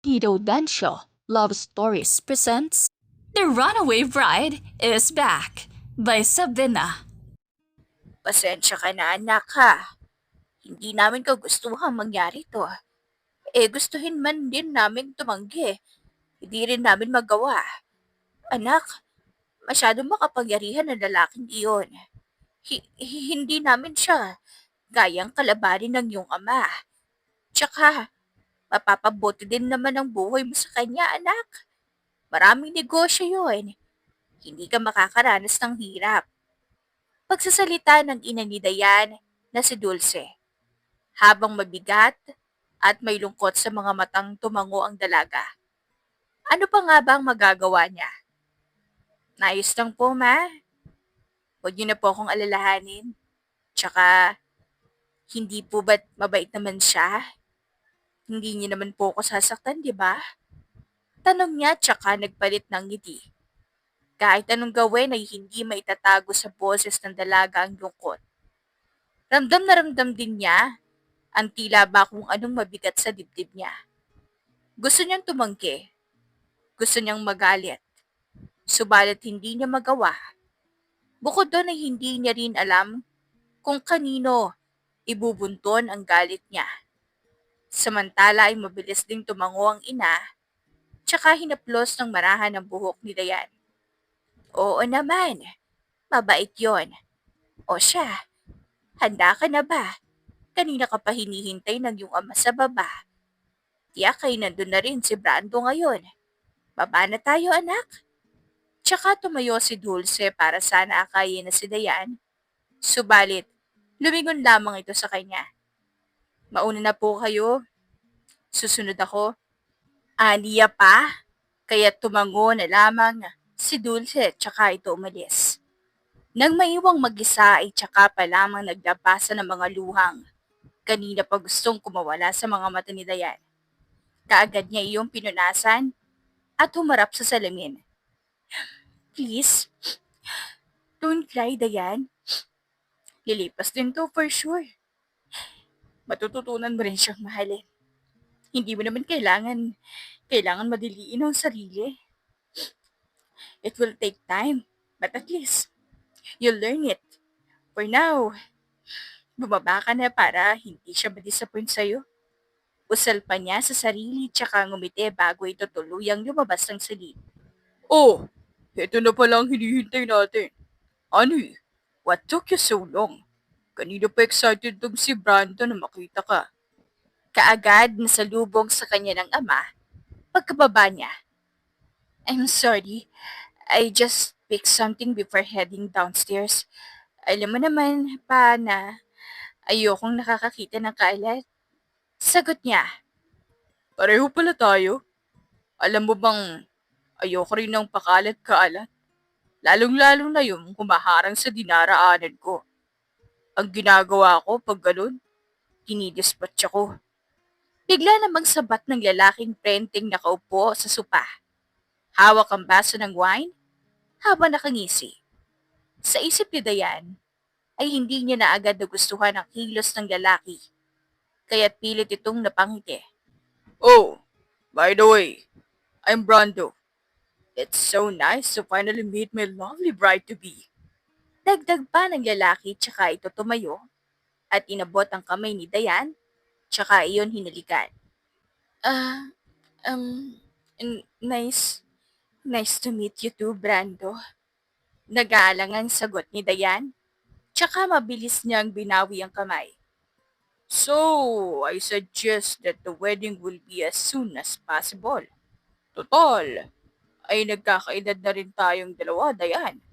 Tito Dancio Love Stories presents The Runaway Bride is Back by Sabina. Pasensya ka na anak ha. Hindi namin kagustuhan mangyari to. Gustuhin man din namin tumanggi. Hindi rin namin magawa. Anak, masyadong makapangyarihan ang lalaking iyon. Hindi namin siya gayang kalabanin ng iyong ama. Tsaka, mapapabuti din naman ang buhay mo sa kanya, anak. Maraming negosyo yun. Hindi ka makakaranas ng hirap. Pagsasalita ng ina ni Dayan na si Dulce. Habang mabigat at may lungkot sa mga matang tumango ang dalaga. Ano pa nga ba ang magagawa niya? Naayos lang po, ma. Huwag niyo na po akong alalahanin. Tsaka, hindi po ba't mabait naman siya? Hindi niyo naman po ako sasaktan, di ba? Tanong niya tsaka nagpalit ng ngiti. Kahit anong gawin ay hindi maitatago sa boses ng dalaga ang lungkot. Ramdam na ramdam din niya ang tila ba kung anong mabigat sa dibdib niya. Gusto niyang tumanggi. Gusto niyang magalit. Subalit hindi niya magawa. Bukod doon ay hindi niya rin alam kung kanino ibubunton ang galit niya. Samantala ay mabilis ding tumango ang ina, tsaka hinaplos ng marahan ang buhok ni Dayan. Oo naman, mabait yon. O siya, handa ka na ba? Kanina ka pa hinihintay ng iyong ama sa baba. Tiyak ay nandun na rin si Brando ngayon. Baba na tayo anak. Tsaka tumayo si Dulce para sana akayin na si Dayan. Subalit, lumingon lamang ito sa kanya. Mauna na po kayo. Susunod ako. Aniya pa? Kaya tumango na lamang si Dulce tsaka ito umalis. Nang maiwang mag-isa ay tsaka pa lamang naglabasa ng mga luhang. Kanina pa gustong kumawala sa mga mata ni Dayan. Kaagad niya iyong pinunasan at humarap sa salamin. Please, don't cry, Dayan. Lilipas din to for sure. Matututunan mo rin siyang mahalin. Hindi mo naman kailangan madiliin ang sarili. It will take time, but at least, you'll learn it. For now, bumaba ka na para hindi siya ma-disappoint sa'yo. Usal pa niya sa sarili tsaka ngumiti bago ito tuluyang lumabas ng silid. Oh, ito na pala ang hinihintay natin. Ano what took you so long? Kanina pa excited tong si Brandon na makita ka. Kaagad na salubong sa kanya ng ama, pagkababa niya. I'm sorry, I just picked something before heading downstairs. Alam mo naman pa na ayokong nakakakita ng kalat. Sagot niya. Pareho pala tayo. Alam mo bang ayoko rin ng pakalat-kaalat? Lalong-lalong na yung kumaharang sa dinaraanan ko. Ang ginagawa ko pag ganun, dinidispatch ako. Bigla namang sabat ng lalaking prenting nakaupo sa sopa. Hawak ang baso ng wine habang nakangisi. Sa isip ni Dayan, ay hindi niya na agad nagustuhan ang kilos ng lalaki, kaya't pilit itong napangiti. Oh, by the way, I'm Brando. It's so nice to finally meet my lovely bride-to-be. Dagdag pa ng lalaki tsaka ito tumayo at inabot ang kamay ni Dayan tsaka iyon hinalikan. Ah, um, nice to meet you too, Brando. Nag-aalangang sagot ni Dayan, tsaka mabilis niyang binawi ang kamay. So, I suggest that the wedding will be as soon as possible. Total, ay nagkakaedad na rin tayong dalawa, Dayan.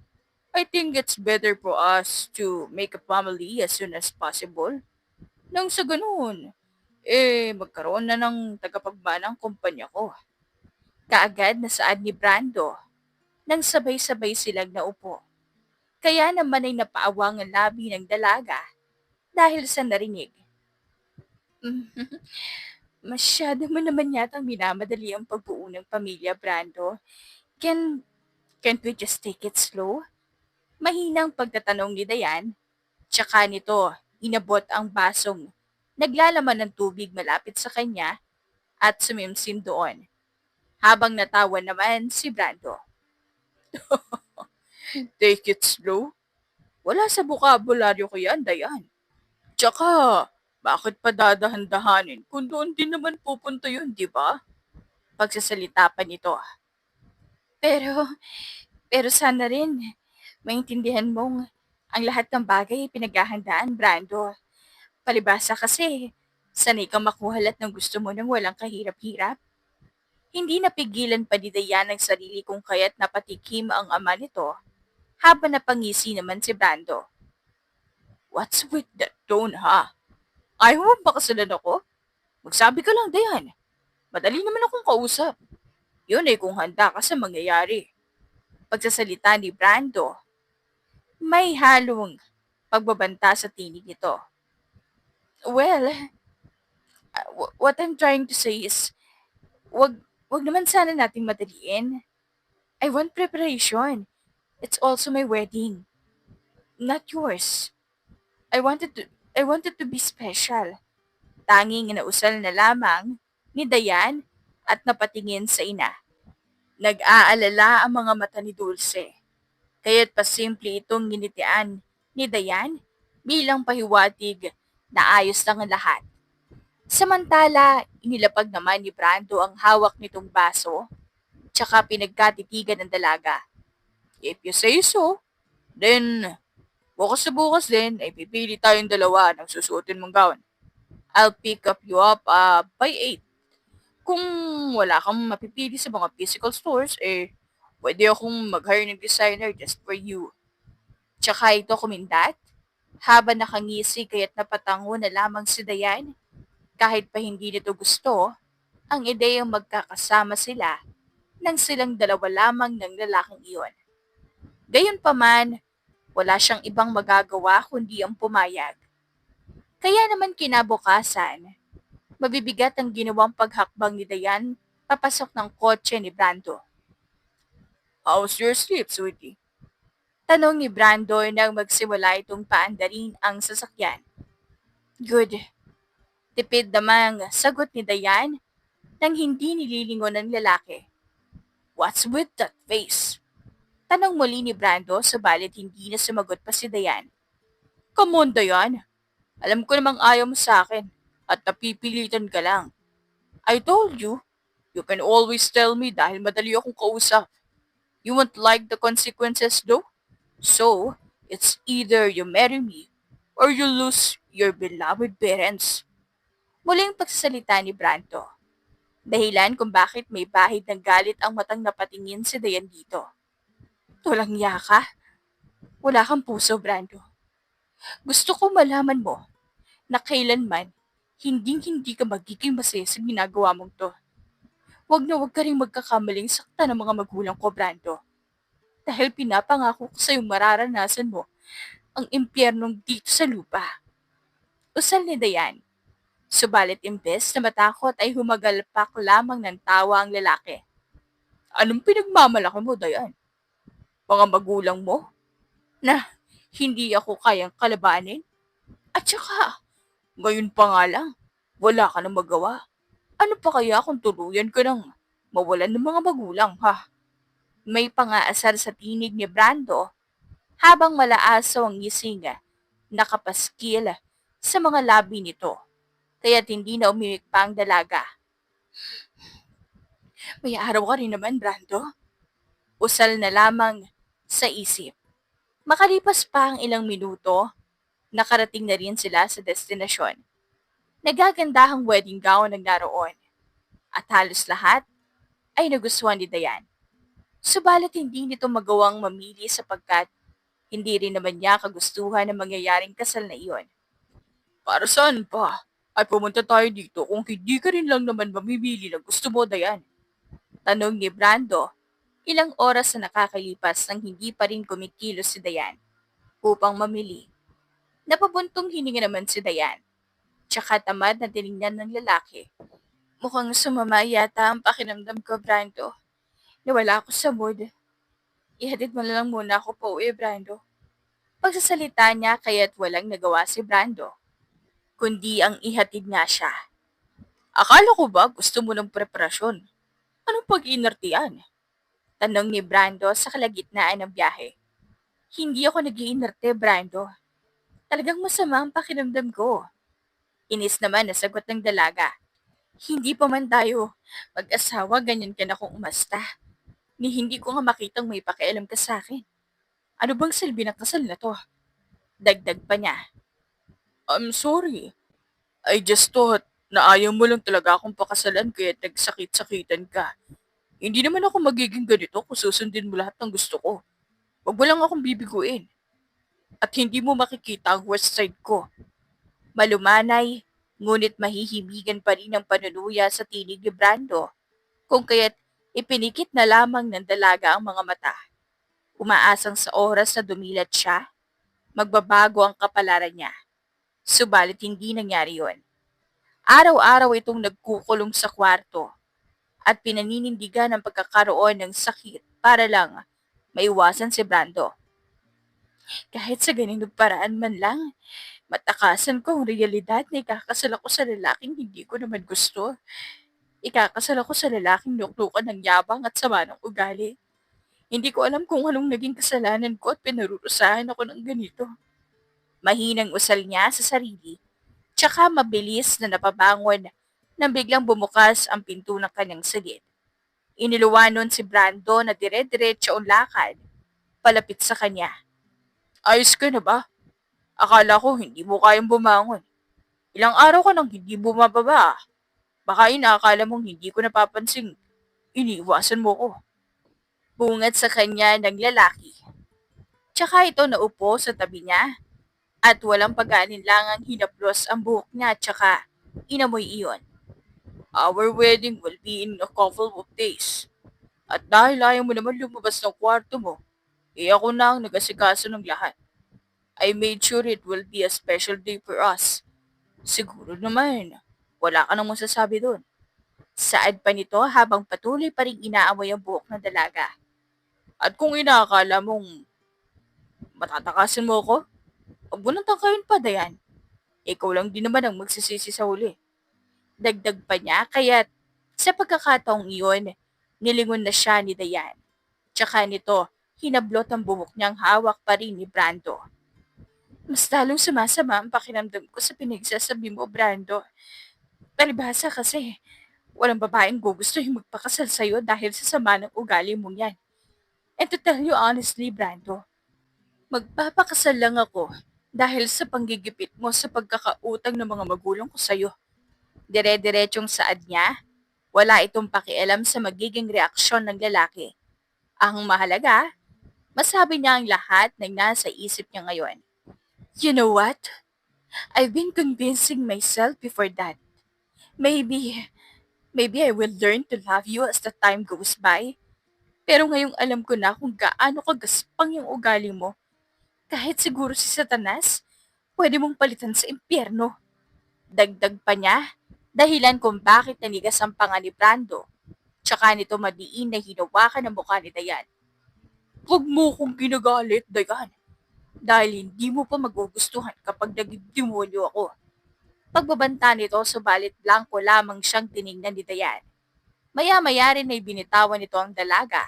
I think it's better for us to make a family as soon as possible. Nang sa ganoon, magkaroon na ng tagapagmanang kumpanya ko. Kaagad na saad ni Brando nang sabay-sabay silang naupo. Kaya naman ay napaawang ang labi ng dalaga dahil sa narinig. Masyado mo naman yatang minamadali ang pagbuo ng pamilya, Brando. Can't we just take it slow? Mahinang pagtatanong ni Dayan, tsaka nito inabot ang basong naglalaman ng tubig malapit sa kanya at sumimsim doon. Habang natawa naman si Brando. Take it slow? Wala sa bukabularyo ko yan, Dayan. Tsaka, bakit pa dadahan-dahanin kung doon din naman pupunta yun, di ba? Pagsasalita pa nito. Pero, pero sana rin, maintindihan mong ang lahat ng bagay ay pinaghahandaan, Brando. Palibasa kasi, sanay kang makuhalat ng gusto mo nang walang kahirap-hirap. Hindi napigilan pa ni Dayan ang sarili kung kaya't napatikim ang ama nito habang napangisi naman si Brando. What's with that tone, ha? Ayaw mo bakasalan ako? Magsabi ka lang, Dayan. Madali naman akong kausap. Yun ay kung handa ka sa mangyayari. Pagsasalita ni Brando, may halong pagbabanta sa tinig nito. Well, what I'm trying to say is, wag naman sana nating madaliin. I want preparation. It's also my wedding, not yours. I wanted to I wanted to be special. Tanging nausal na lamang ni Dayan at napatingin sa ina. Nag-aalala ang mga mata ni Dulce. Kaya't pasimple itong ginitian ni Dayan bilang pahiwatig na ayos lang ang lahat. Samantala, inilapag naman ni Brando ang hawak nitong baso, tsaka pinagkatitigan ng dalaga. If you say so, then bukas sa bukas din ay pipili tayong dalawa ng susuotin mong gown. I'll pick up you up by 8. Kung wala kang mapipili sa mga physical stores, pwede akong mag-hire ng designer just for you. Tsaka ito kumindat, habang nakangisi kaya't napatango na lamang si Dayan, kahit pa hindi nito gusto, ang ideyang magkakasama sila nang silang dalawa lamang ng lalaking iyon. Gayunpaman, wala siyang ibang magagawa kundi ang pumayag. Kaya naman kinabukasan, mabibigat ang ginawang paghakbang ni Dayan papasok ng kotse ni Brando. How's your sleep, sweetie? Tanong ni Brando nang magsimula itong paandarin ang sasakyan. Good. Tipid namang sagot ni Dayan nang hindi nililingon ng lalaki. What's with that face? Tanong muli ni Brando subalit hindi na sumagot pa si Dayan. Come on, Dayan. Alam ko namang ayaw mo sa akin at napipilitan ka lang. I told you, you can always tell me dahil madali akong kausap. You won't like the consequences though? So, it's either you marry me or you lose your beloved parents. Muling pagsasalita ni Brando. Dahilan kung bakit may bahid ng galit ang matang napatingin si Dayan dito. Tulang iya ka? Wala kang puso, Brando. Gusto ko malaman mo na kailanman hinding-hindi ka magiging masaya sa ginagawa mong to. Huwag na huwag ka rin magkakamaling sakta ng mga magulang ko, Brando. Dahil pinapangako ko sa'yo mararanasan mo ang impyernong dito sa lupa. Usal ni Dayan. Subalit imbes na matakot ay humagalpak lamang ng tawa ang lalaki. Anong pinagmamalaki mo, Dayan? Mga magulang mo? Na hindi ako kayang kalabanin? At saka, ngayon pa nga lang, wala ka nang magawa. Ano pa kaya kung tuluyan ka ng mawalan ng mga magulang, ha? May pangaasar sa tinig ni Brando habang malaaso ang ngising nakapaskil sa mga labi nito. Kaya't hindi na umimik pa ang dalaga. May araw ka rin naman, Brando. Usal na lamang sa isip. Makalipas pa ang ilang minuto, nakarating na rin sila sa destinasyon. Nagagandahang wedding gown ang naroon. At halos lahat ay nagustuhan ni Dayan. Subalit hindi nito magawang mamili sapagkat hindi rin naman niya kagustuhan ng mangyayaring kasal na iyon. Para saan pa? Ay pumunta tayo dito kung hindi ka rin lang naman mamimili na gusto mo, Dayan. Tanong ni Brando. Ilang oras na nakakalipas nang hindi pa rin kumikilos si Dayan upang mamili. Napabuntong hininga naman si Dayan. Tsaka tamad na tinignan ng lalaki. Mukhang sumama yata ang pakiramdam ko, Brando. Nawala ako sa mood. Ihatid mo na lang muna ako po, Brando. Pagsasalita niya kaya't walang nagawa si Brando, kundi ang ihatid nga siya. Akala ko ba gusto mo ng preparasyon? Anong pag-iinertiyan? Tanong ni Brando sa kalagitnaan ng biyahe. Hindi ako nag-iinerte, Brando. Talagang masama ang pakiramdam ko. Inis naman na sagot ng dalaga. Hindi pa man tayo mag-asawa, ganyan ka na kung umasta. Ni hindi ko nga makitang may pakialam ka sa akin. Ano bang silbi ng kasal na to? Dagdag pa niya. I'm sorry. I just thought na ayaw mo lang talaga akong pakasalan kaya nagsakit-sakitan ka. Hindi naman ako magiging ganito kung susundin mo lahat ng gusto ko. Huwag mo lang akong bibiguin. At hindi mo makikita ang west side ko. Malumanay, ngunit mahihimigan pa rin ang panunuya sa tinig ni Brando, kung kaya't ipinikit na lamang ng dalaga ang mga mata. Umaasang sa oras na dumilat siya, magbabago ang kapalaran niya. Subalit hindi nangyari yon. Araw-araw itong nagkukulong sa kwarto at pinaninindigan ang pagkakaroon ng sakit para lang maiwasan si Brando. Kahit sa ganitong paraan man lang, matakasan ko ang realidad na ikakasal ako sa lalaking hindi ko naman gusto. Ikakasal ako sa lalaking nuklukan ng yabang at sama ng ugali. Hindi ko alam kung anong naging kasalanan ko at pinarurusahan ako ng ganito. Mahinang usal niya sa sarili, tsaka mabilis na napabangon nang biglang bumukas ang pinto ng kanyang silid. Iniluwa nun si Brando na dire-diretso ang lakad, palapit sa kanya. Ayos ka na ba? Akala ko hindi mo kayang bumangon. Ilang araw ka nang hindi bumababa. Baka inaakala mong hindi ko napapansin. Iniiwasan mo ko. Bungad sa kanya ng lalaki. Tsaka ito naupo sa tabi niya at walang pag-aalinlangang hinaplos ang buhok niya tsaka inamoy iyon. Our wedding will be in a couple of days. At dahil ayaw mo naman lumabas ng kwarto mo, ako na ang nag-asikaso ng lahat. I made sure it will be a special day for us. Siguro naman, wala ka nang masasabi doon. Saad pa nito habang patuloy pa rin inaamoy ang buhok ng dalaga. At kung inaakala mong matatakasin mo ko, huwag mo nang tangkayin pa, Dayan. Ikaw lang din naman ang magsisisi sa huli. Dagdag pa niya kaya't sa pagkakataong iyon, nilingon na siya ni Dayan. Tsaka nito, hinablot ang buhok niyang hawak pa rin ni Brando. Mas lalong sumasama ang pakiramdam ko sa pinagsasabi mo, Brando. Palibhasa kasi, walang babaeng gugustuhin magpakasal sa'yo dahil sa sama ng ugali mong yan. And to tell you honestly, Brando, magpapakasal lang ako dahil sa panggigipit mo sa pagkakautang ng mga magulang ko sa'yo. Dire-diretsyong saad niya, wala itong pakialam sa magiging reaksyon ng lalaki. Ang mahalaga, masabi niya ang lahat ng nasa isip niya ngayon. You know what? I've been convincing myself before that. Maybe, maybe I will learn to love you as the time goes by. Pero ngayong alam ko na kung gaano kagaspang yung ugali mo. Kahit siguro si Satanas, pwede mong palitan sa impyerno. Dagdag pa niya, dahilan kung bakit nanigas ang panga ni Brando. Tsaka nito madiin na hinawakan ang mukha ni Dayan. Huwag mo kong ginagalit, Dayan. Dahil hindi mo pa magugustuhan kapag nagdemonyo ako. Pagbabanta nito, subalit blanco lamang siyang tinignan ni Dayan. Maya-maya rin ay binitawan nito ang dalaga,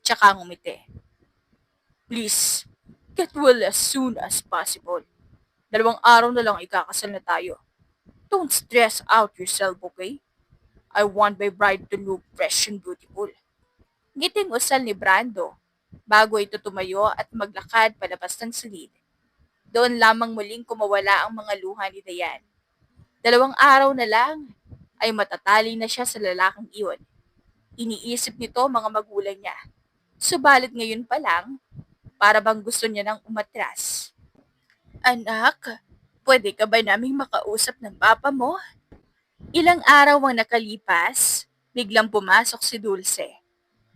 tsaka ngumiti. Please, get well as soon as possible. 2 araw na lang ikakasal na tayo. Don't stress out yourself, okay? I want my bride to look fresh and beautiful. Ngiting usal ni Brando, bago ito tumayo at maglakad palabas ng silid. Doon lamang muling kumawala ang mga luha ni Dayan. 2 araw na lang ay matatali na siya sa lalaking iyon. Iniisip nito mga magulang niya. Subalit ngayon pa lang, para bang gusto niya nang umatras. Anak, Pwede ka ba naming makausap ng papa mo? Ilang araw ang nakalipas, biglang pumasok si Dulce.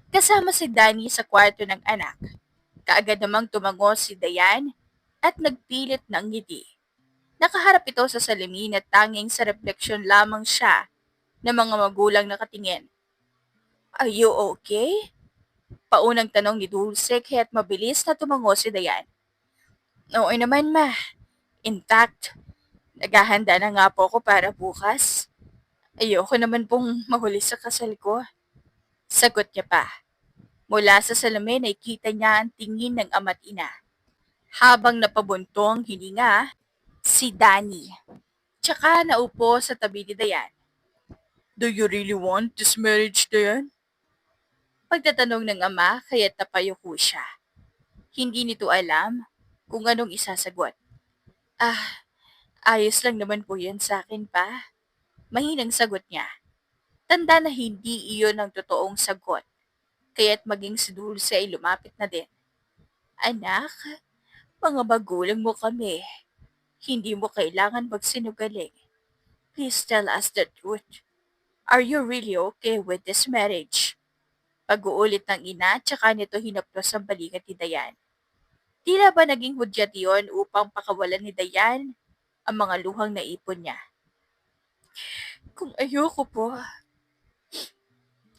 Kasama si Danny sa kwarto ng anak. Kaagad namang tumango si Dayan at nagpilit ng ngiti. Nakaharap ito sa salamin at tanging sa refleksyon lamang siya ng mga magulang nakatingin. Are you okay? Paunang tanong ni Dulce kaya't mabilis na tumango si Dayan. Oo naman ma. Intact. Naghahanda na nga po ako para bukas. Ayoko naman pong mahuli sa kasal ko. Sagot niya pa. Mula sa salamin ay kita niya ang tingin ng ama't ina. Habang napabuntong hininga, si Danny. Tsaka naupo sa tabi ni Dayan. Do you really want this marriage, Dayan? Pagtatanong ng ama kaya't napayuko siya. Hindi nito alam kung anong isasagot. Ah, ayos lang naman po yan sa akin pa. Mahinang sagot niya. Tanda na hindi iyon ang totoong sagot. Kaya't maging si Dulce ay lumapit na din. Anak, mga magulang mo kami. Hindi mo kailangan magsinungaling. Please tell us the truth. Are you really okay with this marriage? Pag-uulit ng ina, tsaka nito hinaplos ang balikat ni Dayan. Tila ba naging hudyat iyon upang pakawalan ni Dayan ang mga luhang naipon niya? Kung ayoko po,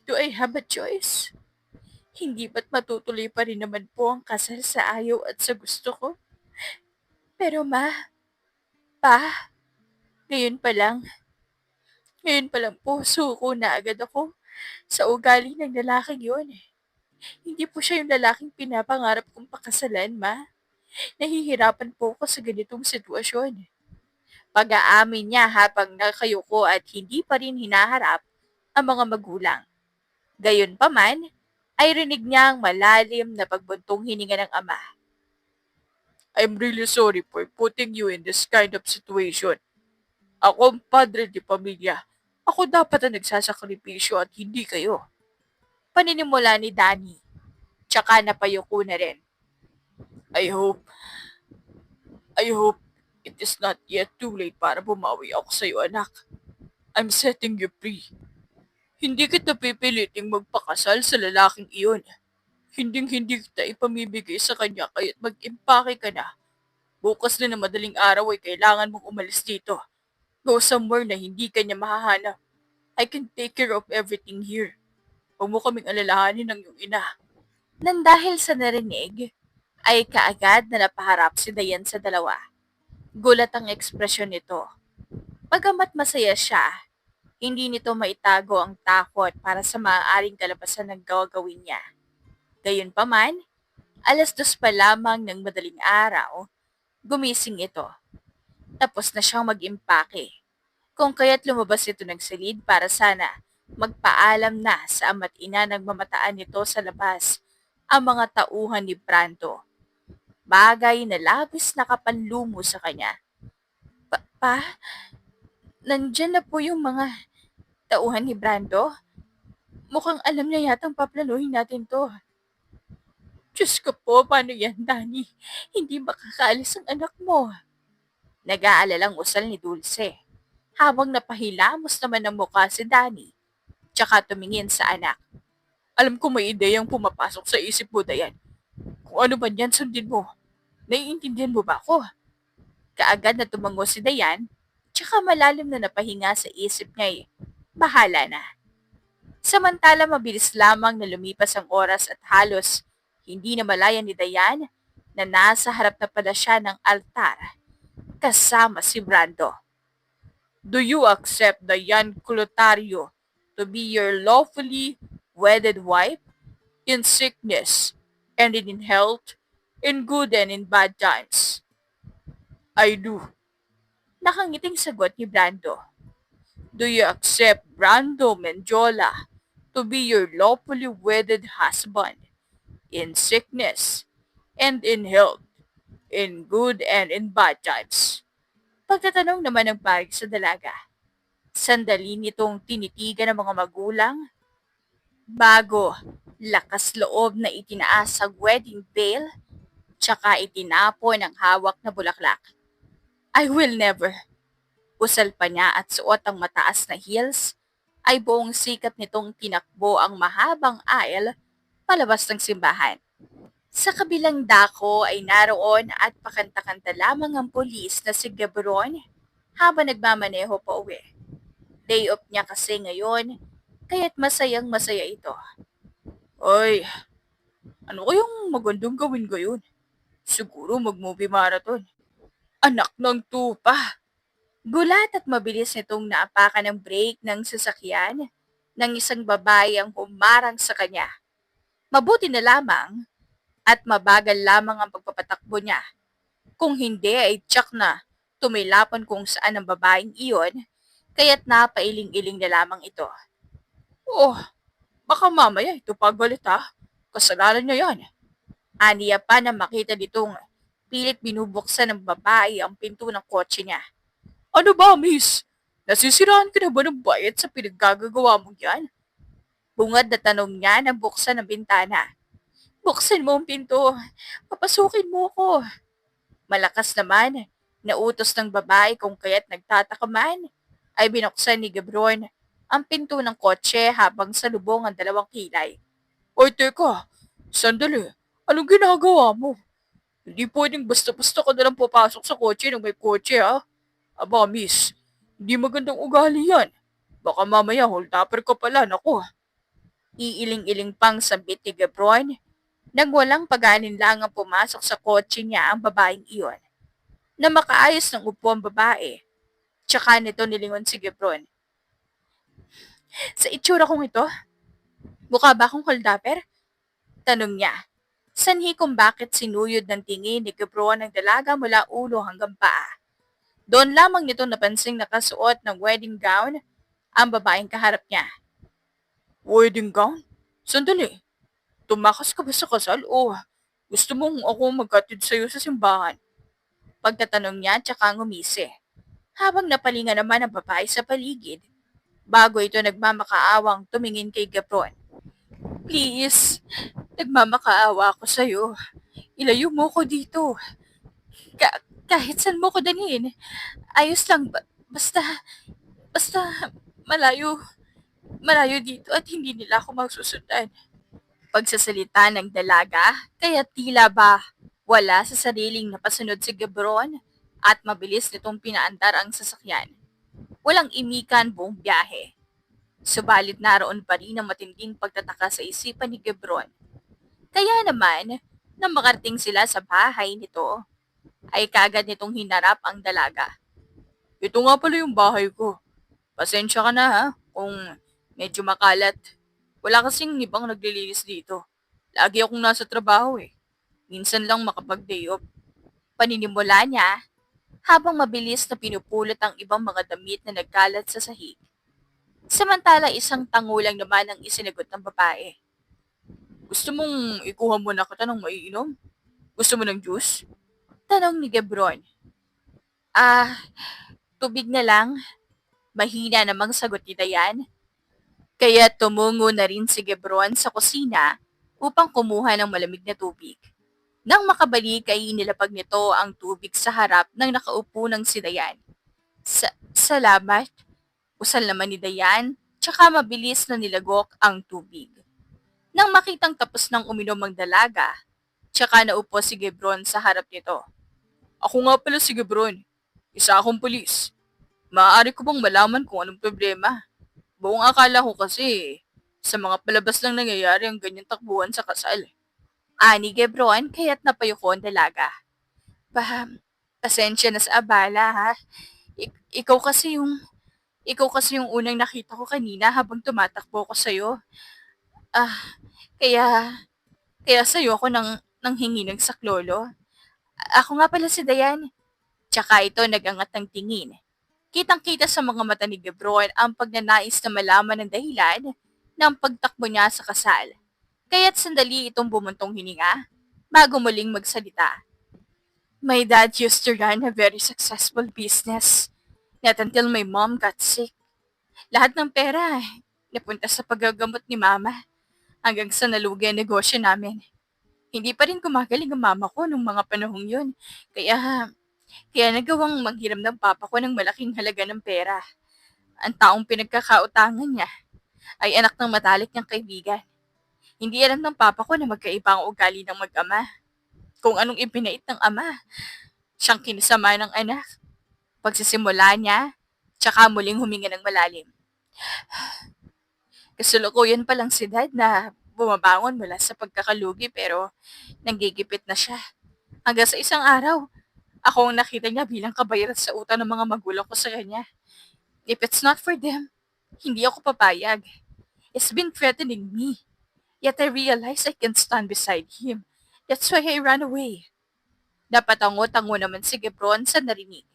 do I have a choice? Hindi ba't matutuloy pa rin naman po ang kasal sa ayaw at sa gusto ko? Pero pa, ngayon pa lang, ngayon pa lang po suko na agad ako sa ugali ng lalaking yun. Hindi po siya yung lalaking pinapangarap kong pakasalan, ma. Nahihirapan po ako sa ganitong sitwasyon. Pag-aamin niya habang nakayuko at hindi pa rin hinaharap ang mga magulang. Gayunpaman, ay rinig niya ang malalim na pagbuntong hininga ng ama. I'm really sorry for putting you in this kind of situation. Ako ang padre di pamilya. Ako dapat ang nagsasakripisyo at hindi kayo. Paninimula ni Danny. Tsaka napayuko na rin. I hope it is not yet too late para bumawi ako sa iyo, anak. I'm setting you free. Hindi kita pipiliting magpakasal sa lalaking iyon. Hindi kita ipamibigay sa kanya kaya't mag-impake ka na. Bukas na madaling araw ay kailangan mong umalis dito. Go somewhere na hindi ka niya mahahanap. I can take care of everything here. Huwag mo kaming alalahanin ng iyong ina. Nang dahil sa narinig, ay kaagad na napaharap si Dayan sa dalawa. Gulat ang ekspresyon nito. Bagamat masaya siya, hindi nito maitago ang takot para sa maaaring kalabasan ng gagawin niya. Gayunpaman, 2:00 pa lamang ng madaling araw, gumising ito. Tapos na siyang mag-impake. Kung kaya't lumabas ito ng silid para sana magpaalam na sa ama't ina ng mamataan nito sa labas ang mga tauhan ni Brando. Bagay na labis nakapanlumo sa kanya. Pa, nandyan na po yung mga tauhan ni Brando? Mukhang alam niya yatang paplanuhin natin to. Diyos ko po, paano yan, Danny? Hindi makakaalis ang anak mo. Nag-aalalang usal ni Dulce. Habang napahilamos naman ng mukha si Danny, tsaka tumingin sa anak. Alam ko may ideyang pumapasok sa isip mo, Dayan. Kung ano ba yan, sundin mo. Naiintindihan mo ba ako? Kaagad na tumango si Dayan, tsaka malalim na napahinga sa isip niya eh. Bahala na. Samantala mabilis lamang na lumipas ang oras at halos hindi na malaya ni Dayan na nasa harap na pala siya ng altar kasama si Brando. Do you accept Dayan Clotario to be your lawfully wedded wife in sickness and in health, in good and in bad times? I do. Nakangiting sagot ni Brando. Do you accept Brando Menjola to be your lawfully wedded husband in sickness and in health, in good and in bad times? Pagtatanong naman ng parig sa dalaga. Sandali nitong tinitigan ng mga magulang bago lakas loob na itinaas sa wedding veil tsaka itinapon ang hawak na bulaklak. I will never. Usal pa niya at suot ang mataas na heels, ay buong sikat nitong tinakbo ang mahabang aisle palabas ng simbahan. Sa kabilang dako ay naroon at pakanta-kanta lamang ang pulis na si Gabron habang nagmamaneho pa uwi. Day off niya kasi ngayon, kaya't masayang masaya ito. Oy, ano kayang magandang gawin ngayon? Siguro mag-movie marathon. Anak ng tupa! Gulat at mabilis nitong naapakan ng brake ng sasakyan ng isang babae ang humarang sa kanya. Mabuti na lamang at mabagal lamang ang pagpapatakbo niya. Kung hindi ay tsak na tumilapan kung saan ang babaeng iyon, kaya't napailing-iling na lamang ito. Oh, baka mamaya ito pagalit ha. Kasalanan niya yan. Aniya pa na makita nitong pilit binubuksan ng babae ang pinto ng kotse niya. Ano ba, miss? Nasisiraan ka na ba ng bayad sa pinaggagawa mo yan? Bungad na tanong niya nang buksan ang bintana. Buksan mo ang pinto. Papasukin mo ko. Malakas naman, nautos ng babae kung kaya't nagtataka man, ay binuksan ni Gabron ang pinto ng kotse habang salubong ang dalawang kilay. Oy, teka, sandali, anong ginagawa mo? Hindi pwedeng basta-basta ka nalang papasok sa kotse ng may kotse, ha? Aba, miss, hindi magandang ugali yan. Baka mamaya hold-upper ka pala, naku. Iiling-iling pang sabit ni Gabron nang walang pag-aalinlangang pumasok sa kotse niya ang babaeng iyon. Na makaayos ng upo ang babae, tsaka nito nilingon si Gabron. Sa itsura kong ito, mukha ba akong hold-upper? Tanong niya. Sanhi kung bakit sinuyod ng tingin ni Gabron ang dalaga mula ulo hanggang paa. Doon lamang nito napansing nakasuot ng wedding gown ang babaeng kaharap niya. Wedding gown? Sandali, tumakas ka ba sa kasal o gusto mong ako magkatid sa'yo sa simbahan? Pagtatanong niya tsaka ngumisi. Habang napalinga naman ang babae sa paligid, bago ito nagmamakaawang tumingin kay Gabron. Please, nagmamakaawa ako sa'yo. Ilayo mo ko dito. Kahit saan mo ko dalhin. Ayos lang, basta malayo, malayo dito at hindi nila ako magsusundan. Pagsasalita ng dalaga, kaya tila ba wala sa sariling napasunod si Gabron at mabilis nitong pinaandar ang sasakyan. Walang imikan buong biyahe. Subalit naroon pa rin ang matinding pagtataka sa isipan ni Gabron. Kaya naman, nang makarating sila sa bahay nito, ay kagad nitong hinarap ang dalaga. Ito nga pala yung bahay ko. Pasensya ka na ha, kung medyo makalat. Wala kasing ibang naglilinis dito. Lagi akong nasa trabaho eh. Minsan lang makapag-day off. Paninimula niya habang mabilis na pinupulot ang ibang mga damit na nagkalat sa sahig. Samantala isang tango lang naman ang isinagot ng babae. Gusto mong ikuha mo na kita ng maiinom? Gusto mo ng juice? Tanong ni Gabron. Ah, tubig na lang. Mahina namang sagot ni Dayan. Kaya tumungo na rin si Gabron sa kusina upang kumuha ng malamig na tubig. Nang makabalik ay inilapag nito ang tubig sa harap ng nakaupo ng si Dayan. Salamat. Usal naman ni Dayan, tsaka mabilis na nilagok ang tubig. Nang makitang tapos ng uminom ang dalaga, tsaka naupo si Gabron sa harap nito. Ako nga pala si Gabron. Isa akong pulis. Maaari ko bang malaman kung anong problema? Buong akala ko kasi sa mga palabas lang nangyayari ang ganyang takbuhan sa kasal. Ani Gabron kaya't napayuko ang dalaga. Pa, pasensya na sa abala ha. Ikaw kasi yung unang nakita ko kanina habang tumatakbo ko sa'yo. Ah, kaya, kaya sa'yo ako nang hingi ng saklolo. Ako nga pala si Dayan. Tsaka ito nagangat ng tingin. Kitang-kita sa mga mata ni Gabron ang pagnanais na malaman ng dahilan ng pagtakbo niya sa kasal. Kaya't sandali itong bumuntong hininga bago muling magsalita. My dad used to run a very successful business. Not until my mom got sick. Lahat ng pera napunta sa paggagamot ni mama hanggang sa nalugi ang negosyo namin. Hindi pa rin gumagaling ang mama ko nung mga panahong yun. Kaya Kaya nagawang manghiram ng papa ko ng malaking halaga ng pera. Ang taong pinagkakautangan niya ay anak ng matalik niyang kaibigan. Hindi alam ng papa ko na magkaiba ang ugali ng mag-ama. Kung anong ipinait ng ama, siyang kinasama ng anak. Pagsisimula niya, tsaka muling huminga ng malalim. Kasalukuyan pa lang si Dad na bumabangon mula sa pagkakalugi pero nanggigipit na siya. Hanggang sa isang araw, ako ang nakita niya bilang kabayaran sa utang ng mga magulang ko sa kanya. If it's not for them, hindi ako papayag. It's been threatening me. Yet I realize I can't stand beside him. That's why I ran away. Napatango-tango naman si Gebron sa narinig.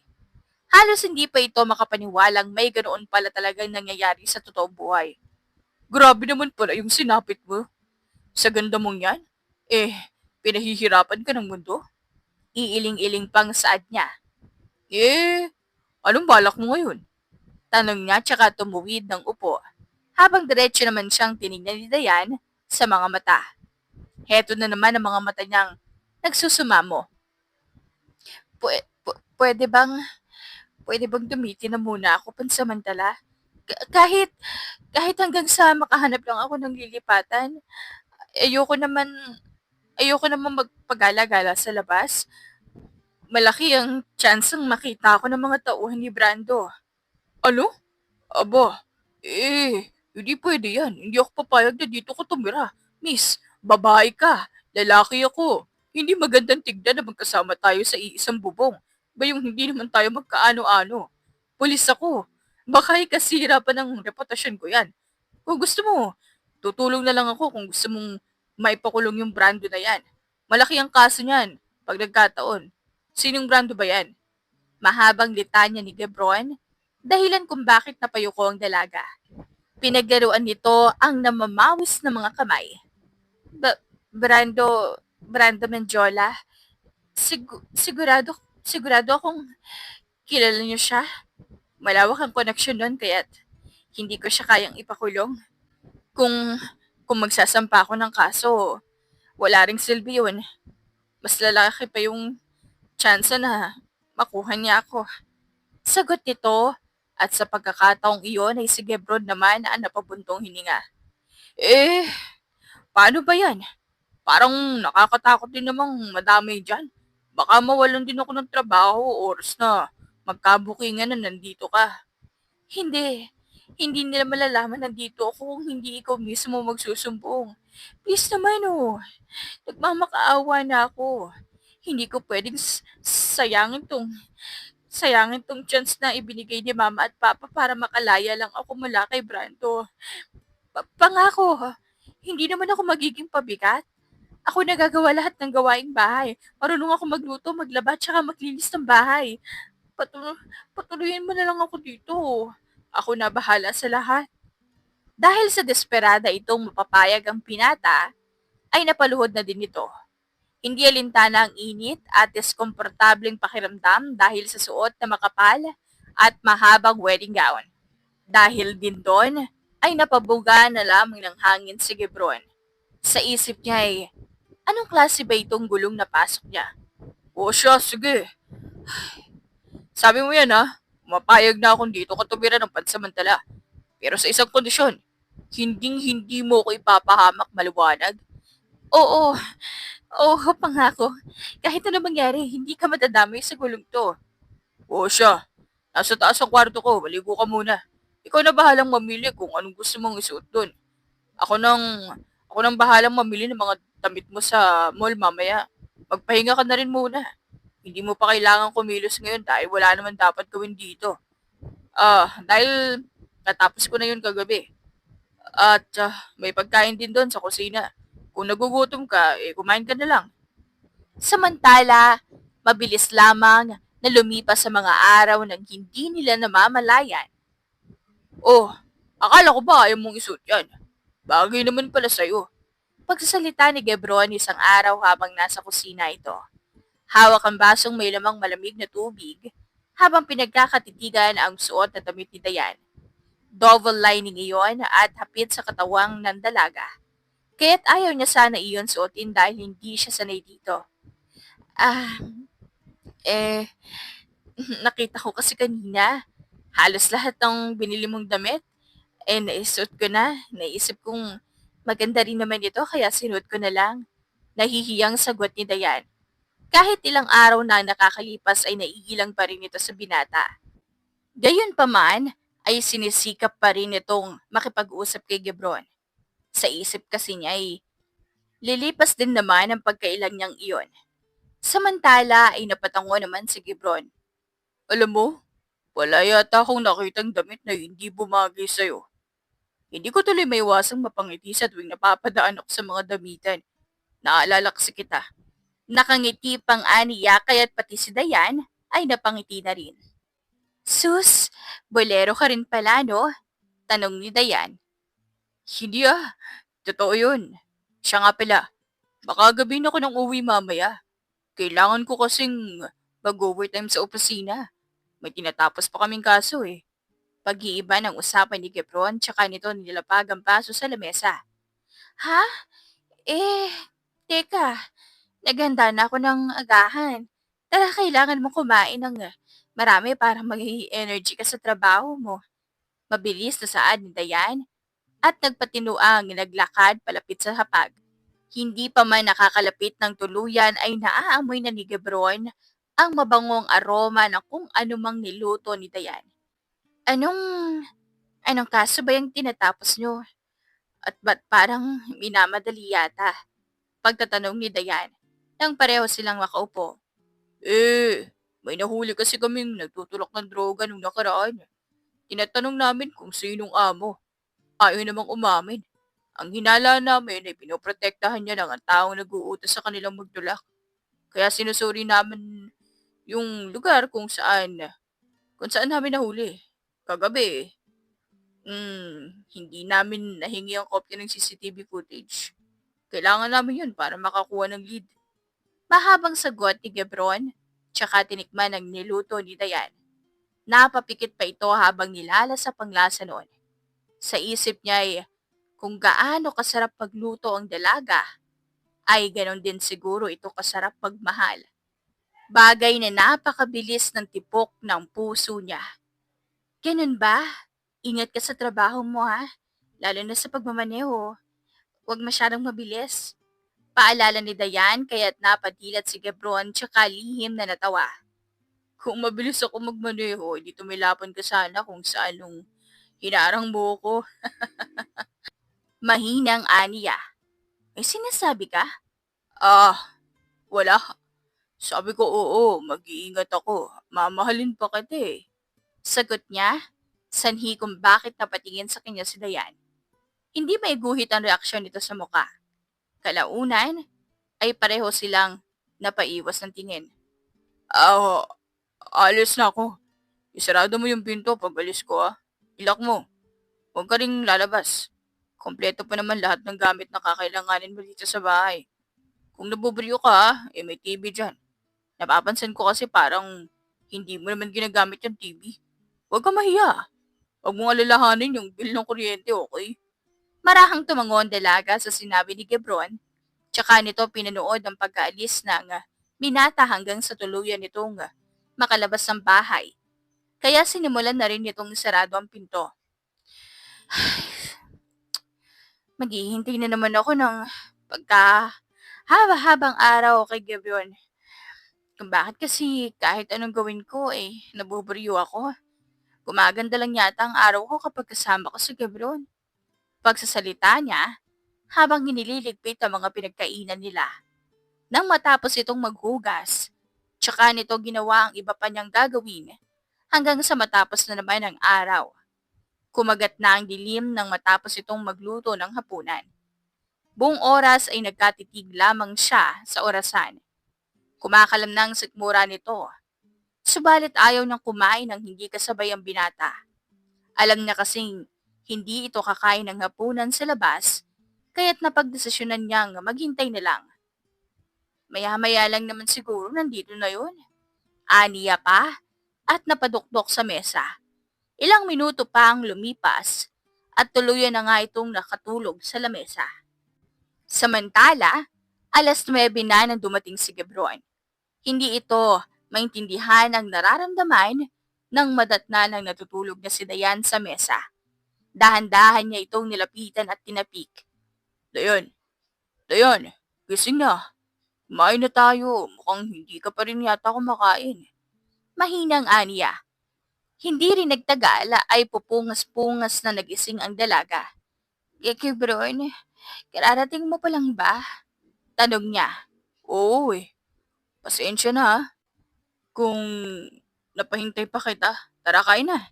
Halos hindi pa ito makapaniwalang may ganoon pala talagang nangyayari sa totoong buhay. Grabe naman pala yung sinapit mo. Sa ganda mong yan, pinahihirapan ka ng mundo. Iiling-iling pang saad niya. Anong balak mo ngayon? Tanong niya tsaka tumuwid ng upo. Habang diretso naman siyang tinignan ni Dayan sa mga mata. Heto na naman ang mga mata niyang nagsusumamo. Pwede bang dumitin na muna ako pansamantala? Kahit hanggang sa makahanap lang ako ng lilipatan, ayoko naman magpagala-gala sa labas. Malaki ang tsansang makita ako ng mga tauhan ni Brando. Ano? Aba, hindi pwede yan. Hindi ako papayag na dito ko tumira. Miss, babae ka. Lalaki ako. Hindi magandang tignan na magkasama tayo sa iisang bubong. Bayong hindi naman tayo magkaano-ano. Pulis ako. Baka ikasira pa ng reputasyon ko yan. Kung gusto mo, tutulong na lang ako kung gusto mong maipakulong yung Brando na yan. Malaki ang kaso niyan pag nagkataon. Sinong Brando ba yan? Mahabang litanya ni Gebron, dahilan kung bakit napayuko ang dalaga. Pinaglaruan nito ang namamawis na mga kamay. Brando Menjola, sigurado akong kilala niyo siya. Malawak ang koneksyon nun kaya't hindi ko siya kayang ipakulong. Kung magsasampa ako ng kaso, wala ring silbi yun. Mas lalaki pa yung tsansa na makuha niya ako. Sagot nito at sa pagkakataong iyon ay si Gebron naman ang napabuntong hininga. Paano ba yan? Parang nakakatakot din namang madami dyan. Baka mawalan din ako ng trabaho oras na magkabukingan na nandito ka. Hindi. Hindi nila malalaman nandito ako kung hindi ikaw mismo magsusumbong. Please naman nagmamakaawa na ako. Hindi ko pwedeng sayangin tong chance na ibinigay ni Mama at Papa para makalaya lang ako mula kay Brando. Pangako, hindi naman ako magiging pabigat. Ako nagagawa lahat ng gawaing bahay. Marunong ako magluto, maglaba, tsaka maglinis ng bahay. Patuloyin mo na lang ako dito. Ako na bahala sa lahat. Dahil sa desperada itong mapapayag ang pinata, ay napaluhod na din ito. Hindi alintana ang init at diskomportableng pakiramdam dahil sa suot na makapal at mahabang wedding gown. Dahil din doon, ay napabuga na lamang ng hangin si Gebron. Sa isip niya ay, anong klase ba itong gulong na pasok niya? O siya, sige. Sabi mo yan mapayag na akong dito ka tumira ng pansamantala. Pero sa isang kondisyon, hindi mo ko ipapahamak maliwanag. Oo, pangako. Kahit ano mangyari, hindi ka madadamay sa gulong to. O siya, nasa taas ang kwarto ko, maligo ka muna. Ikaw na bahalang mamili kung anong gusto mong isuot doon. Ako nang bahalang mamili ng mga damit mo sa mall mamaya. Magpahinga ka na rin muna. Hindi mo pa kailangan kumilos ngayon dahil wala naman dapat gawin dito. Dahil natapos ko na yun kagabi. At may pagkain din doon sa kusina. Kung nagugutom ka, kumain ka na lang. Samantala, mabilis lamang na lumipas sa mga araw nang hindi nila namamalayan. Oh, akala ko ba ayaw mong isuot yan? Bagay naman pala sa'yo. Pagsasalita ni Gebron isang araw habang nasa kusina ito. Hawak ang basong may lamang malamig na tubig habang pinagkakatitigan ang suot na damit ni Dayan. Double lining iyon at hapit sa katawang ng dalaga. Kaya't ayaw niya sana iyon suotin dahil hindi siya sanay dito. Eh, nakita ko kasi kanina, halos lahat ng binili mong damit, naisuot ko na. Naisip kong maganda rin naman ito kaya sinuot ko na lang. Nahihiyang sagot ni Dayan. Kahit ilang araw na nakakalipas ay naiilang pa rin ito sa binata. Gayunpaman ay sinisikap pa rin itong makipag-usap kay Gebron. Sa isip kasi niya ay lilipas din naman ang pagkailang niyang iyon. Samantala ay napatango naman si Gebron. Alam mo, wala yata akong nakitang damit na hindi bumagay sa'yo. Hindi ko tuloy maiwasang mapangiti sa tuwing napapadaan ako sa mga damitan. Naalala kasi kita. Nakangiti pang aniya kaya't pati si Dayan ay napangiti na rin. Sus, bolero ka rin pala no? Tanong ni Dayan. Hindi totoo yun. Siya nga pala, baka gabi na ako ng uwi mamaya. Kailangan ko kasing mag-overtime sa opisina. May tinatapos pa kaming kaso eh. Pag-iiba ng usapan ni Gepron tsaka nito nilapag ang baso sa lamesa. Ha? Eh, teka. Naghanda na ako ng agahan. Tara, kailangan mo kumain ng marami para mag-energy ka sa trabaho mo. Mabilis na saad ni Dayan at nagpatinuang naglakad palapit sa hapag. Hindi pa man nakakalapit ng tuluyan ay naaamoy na ni Gebron ang mabangong aroma ng kung anumang niluto ni Dayan. Anong, anong kaso ba yung tinatapos nyo? At ba't parang minamadali yata? Pagtatanong ni Dayan, nang pareho silang makaupo. May nahuli kasi kaming nagtutulak ng droga nung nakaraan. Tinatanong namin kung sinong amo. Ayaw namang umamin. Ang hinala namin ay pinoprotektahan niya lang ang taong nag-uutos sa kanilang magtulak. Kaya sinusuri namin yung lugar kung saan namin nahuli. Kagabi, hindi namin nahingi ang kopya ng CCTV footage. Kailangan namin yun para makakuha ng lead. Mahabang sagot ni Gebron, tsaka tinikman ang niluto ni Dayan. Napapikit pa ito habang nilalasap ang lasa noon. Sa isip niya ay kung gaano kasarap pagluto ang dalaga, ay ganon din siguro ito kasarap magmahal. Bagay na napakabilis ng tipok ng puso niya. Ganun ba? Ingat ka sa trabaho mo ha, lalo na sa pagmamaneho. Huwag masyadong mabilis. Paalala ni Dayan kaya't napadilat si Gebron tsaka lihim na natawa. Kung mabilis ako magmaneho, di tumilapan ka sana kung saan nung hinarang mo ko. Mahinang aniya. May sinasabi ka? Wala. Sabi ko oo, mag-iingat ako. Mamahalin pa kita eh. Sagot niya, sanhi kung bakit napatingin sa kanya si Dayan. Hindi may guhit ang reaksyon nito sa muka. Kalaunan, ay pareho silang napaiwas ng tingin. Ah, alis na ako. Isarado mo yung pinto pag alis ko Ilak mo. Huwag ka ring lalabas. Kompleto pa naman lahat ng gamit na kakailanganin mo dito sa bahay. Kung nabubriyo ka may TV dyan. Napapansin ko kasi parang hindi mo naman ginagamit yung TV. Huwag ka mahiya. Huwag mong alalahanin yung bill ng kuryente, okay? Marahang tumango ang dalaga sa sinabi ni Gebron, tsaka nito pinanood ang pagkaalis ng binata hanggang sa tuluyan nitong makalabas ng bahay. Kaya sinimulan na rin nitong sarado ang pinto. Maghihintay na naman ako ng pagka haba-habang araw kay Gebron. Kung bakit kasi kahit anong gawin ko nabuburyo ako. Gumaganda lang yata ang araw ko kapag kasama ko si Gebron. Pagsasalita niya, habang hinililigpit ang mga pinagkainan nila. Nang matapos itong maghugas, tsaka nito ginawa ang iba pa niyang gagawin hanggang sa matapos na naman ang araw. Kumagat na ang dilim nang matapos itong magluto ng hapunan. Buong oras ay nagkatitig lamang siya sa orasan. Kumakalam na ang sikmura nito. Subalit ayaw niyang kumain ng hindi kasabay ang binata. Alam niya kasing hindi ito kakain ng hapunan sa labas, kaya't napagdesisyonan niyang maghintay na lang. Maya-maya lang naman siguro nandito na yun. Aniya pa at napadukdok sa mesa. Ilang minuto pa ang lumipas at tuluyan na nga itong nakatulog sa lamesa. Samantala, 9:00 na nang dumating si Gebron. Hindi ito maintindihan ang nararamdaman ng madatna ng natutulog na si Dayan sa mesa. Dahan-dahan niya itong nilapitan at tinapik. Dayan, Dayan, gising na. Kumain na tayo. Mukhang hindi ka pa rin yata kumakain. Mahinang aniya. Hindi rin nagtagal ay pupungas-pungas na nagising ang dalaga. Kikibron, kararating mo pa lang ba? Tanong niya. Oo pasensya na ha. Kung napahintay pa kita, tara kain na.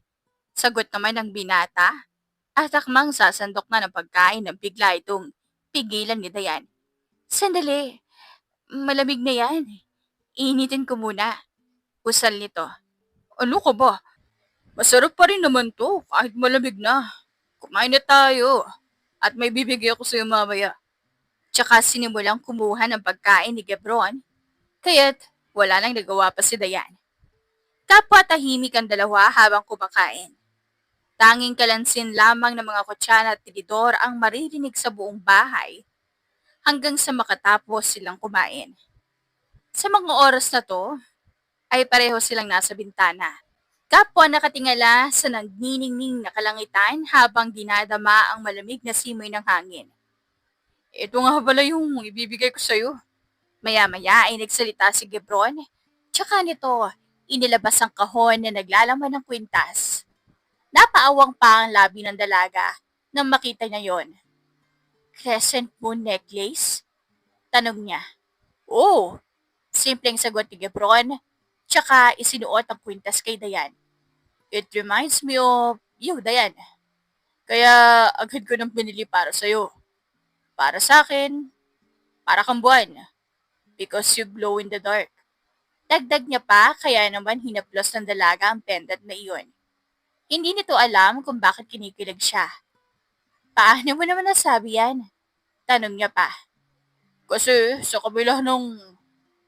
Sagot naman ng binata at akmang sasandok na ng pagkain ng bigla itong pigilan ni Dayan. Sandali, malamig na yan. Initin ko muna. Usal nito. Ano ka ba? Masarap pa rin naman to kahit malamig na. Kumain na tayo. At may bibigay ako sa'yo mamaya. Tsaka sinimulang kumuha ng pagkain ni Gebron, kaya't wala nang nagawa pa si Dayan. Kapwa tahimik ang dalawa habang kumakain. Tanging kalansin lamang ng mga kutsara at tinidor ang maririnig sa buong bahay hanggang sa makatapos silang kumain. Sa mga oras na to, ay pareho silang nasa bintana. Kapwa nakatingala sa nagniningning na kalangitan habang dinadama ang malamig na simoy ng hangin. Ito nga pala yung ibibigay ko sa'yo. Maya-maya ay nagsalita si Gebron, tsaka nito inilabas ang kahon na naglalaman ng kwintas. Napaawang pa ang labi ng dalaga nang makita niya yon. Crescent moon necklace? Tanong niya. Oo, simpleng sagot ni Gebron, tsaka isinuot ang kwintas kay Dayan. It reminds me of you, Dayan. Kaya agad ko nang pinili para sa'yo. Para sa akin, para kang buwan. Because you glow in the dark. Dagdag niya pa, kaya naman hinaplos ng dalaga ang pendant na iyon. Hindi nito alam kung bakit kinikilig siya. Paano mo naman nasabi yan? Tanong niya pa. Kasi sa kabila nung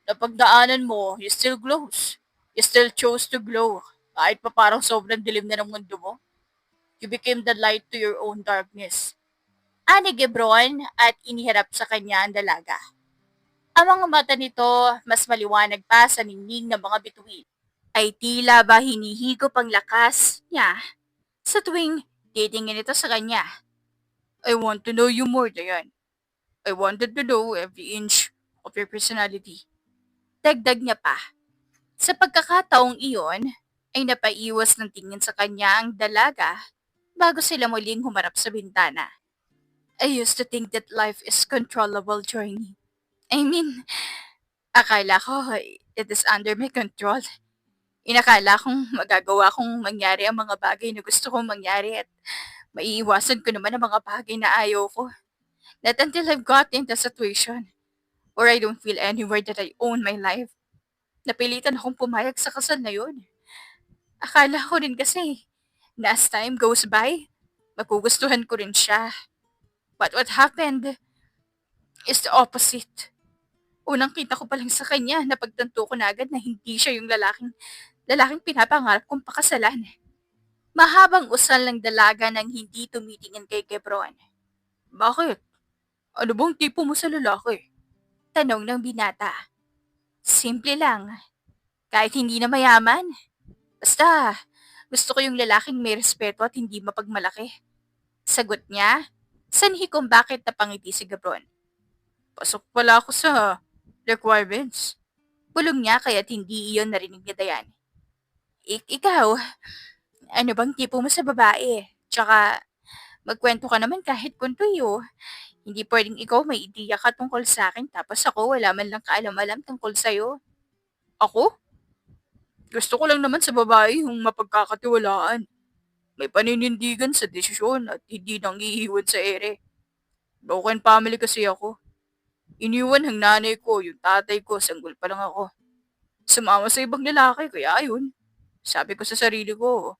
napagdaanan mo, you still glows. You still chose to glow. Kahit pa parang sobrang dilim na ng mundo mo. You became the light to your own darkness. Ani Gebron at iniharap sa kanya ang dalaga. Ang mga mata nito mas maliwanag pa sa ningning ng mga bituin. Ay tila ba hinihigop ang lakas niya sa tuwing titingin ito sa kanya. I want to know you more, Dayan. I wanted to know every inch of your personality. Dagdag niya pa. Sa pagkakataong iyon, ay napaiwas ng tingin sa kanya ang dalaga bago sila muling humarap sa bintana. I used to think that life is controllable journey. I mean, akala ko it is under my control. Inakala kong magagawa kong mangyari ang mga bagay na gusto kong mangyari at maiiwasan ko naman ang mga bagay na ayaw ko. Not until I've got in the situation or I don't feel anywhere that I own my life. Napilitan akong pumayag sa kasal na yun. Akala ko rin kasi, na as time goes by, magugustuhan ko rin siya. But what happened is the opposite. Unang kita ko pa lang sa kanya, napagtanto ko na agad na hindi siya yung lalaking pinapangarap kong pakasalan. Mahabang usal ng dalaga nang hindi tumitingin kay Gebron. Bakit? Ano bang tipo mo sa lalaki? Tanong ng binata. Simple lang. Kahit hindi na mayaman. Basta, gusto ko yung lalaking may respeto at hindi mapagmalaki. Sagot niya, sanhi kung bakit napangiti si Gebron. Pasok pala ako sa requirements. Bulong niya kaya't hindi iyon narinig ni Dayan. Ikaw, ano bang tipo mo sa babae? Tsaka, magkwento ka naman kahit kuntuyo. Hindi pwedeng ikaw may ideya ka tungkol sa akin tapos ako wala man lang kaalam-alam tungkol sa'yo. Ako? Gusto ko lang naman sa babae yung mapagkakatiwalaan. May paninindigan sa desisyon at hindi nang iiwan sa ere. Broken family kasi ako. Iniwan ng nanay ko, yung tatay ko, sanggol pa lang ako. Sumama sa ibang lalaki, kaya ayun. Sabi ko sa sarili ko,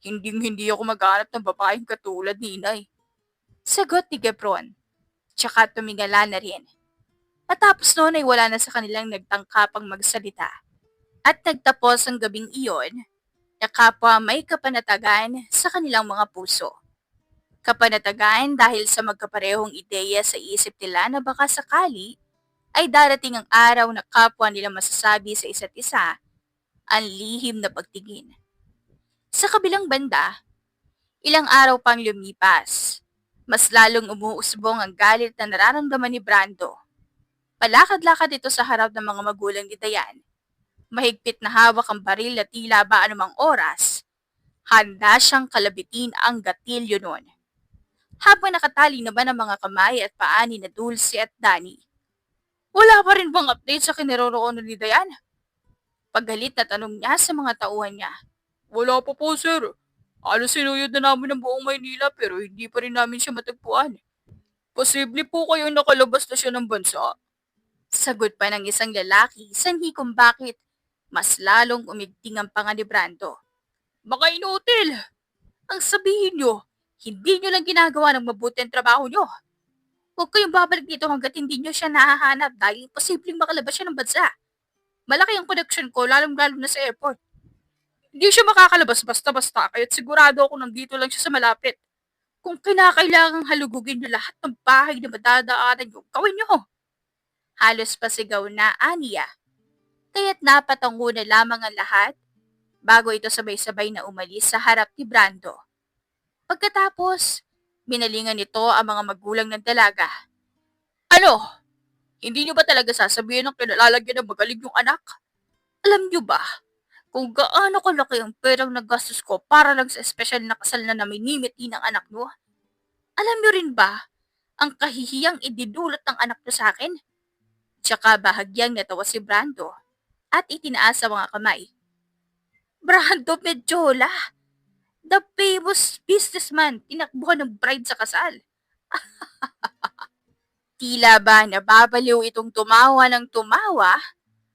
hindi ako maghanap ng babaeng katulad ni inay. Sagot ni Gebron. Tsaka tumingala na rin. Matapos noon ay wala na sa kanilang nagtangkapang magsalita. At nagtapos ang gabing iyon na kapwa may kapanatagan sa kanilang mga puso. Kapanatagan dahil sa magkaparehong ideya sa isip nila na baka sakali ay darating ang araw na kapwa nila masasabi sa isa't isa ang lihim na pagtingin. Sa kabilang banda, ilang araw pang lumipas. Mas lalong umuusbong ang galit na nararamdaman ni Brando. Palakad-lakad ito sa harap ng mga magulang ni Dayan. Mahigpit na hawak ang baril na tila ba anumang oras. Handa siyang kalabitin ang gatilyo noon. Habang nakatali naman ang mga kamay at paa ni na Dulce at Danny. Wala pa rin bang update sa kinaroroonan ni Dayan? Paggalit na tanong niya sa mga tauhan niya. Wala pa po, sir. Halos sinuyod na namin ang buong Maynila pero hindi pa rin namin siya matagpuan. Posible po kayong nakalabas na siya ng bansa. Sagot pa ng isang lalaki, sanhi kung bakit mas lalong umigting ang panga ni Brando. Baka inutil! Ang sabihin nyo, hindi nyo lang ginagawa ng mabuti ang trabaho nyo. Huwag kayong babalik dito hanggat hindi nyo siya nahahanap dahil posibleng makalabas siya ng bansa. Malaki ang connection ko, lalong-lalo na sa airport. Hindi siya makakalabas basta-basta, kaya't sigurado ako nandito lang siya sa malapit. Kung kinakailangang halugugin nyo lahat ng bahay na madadaanan nyo, gawin nyo. Halos pasigaw na Aniya, kaya't napatango na lamang ang lahat bago ito sabay-sabay na umalis sa harap ni Brando. Pagkatapos, binalingan nito ang mga magulang ng dalaga. Ano? Hindi nyo ba talaga sasabihin ng kinalalagyan ng magaling yung anak? Alam nyo ba kung gaano kalaki ang perang nagastos ko para lang sa espesyal na kasal na naminimiti ng anak nyo? Alam nyo rin ba ang kahihiyang idinulot ng anak nyo sa akin? Tsaka bahagyang natawa si Brando at itinaas sa mga kamay. Brando Medjola, the famous businessman, tinakbuhan ng bride sa kasal. Tila ba nababaliw itong tumawa ng tumawa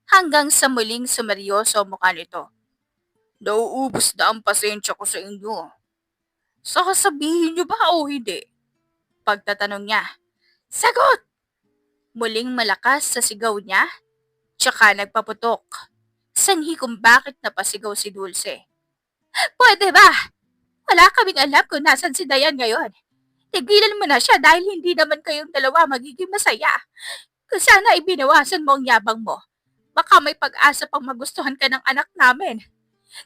hanggang sa muling sumeryoso ang mukha nito. Nauubos na ang pasensya ko sa inyo. Saka sabihin niyo ba o hindi? Pagtatanong niya. Sagot! Muling malakas sa sigaw niya, tsaka nagpaputok. Sanhi kung bakit napasigaw si Dulce. Pwede ba? Wala kaming alam kung nasan si Dayan ngayon. Tigilan mo na siya dahil hindi naman kayong dalawa magiging masaya. Kung sana ibinawasan mo ang yabang mo, baka may pag-asa pang magustuhan ka ng anak namin.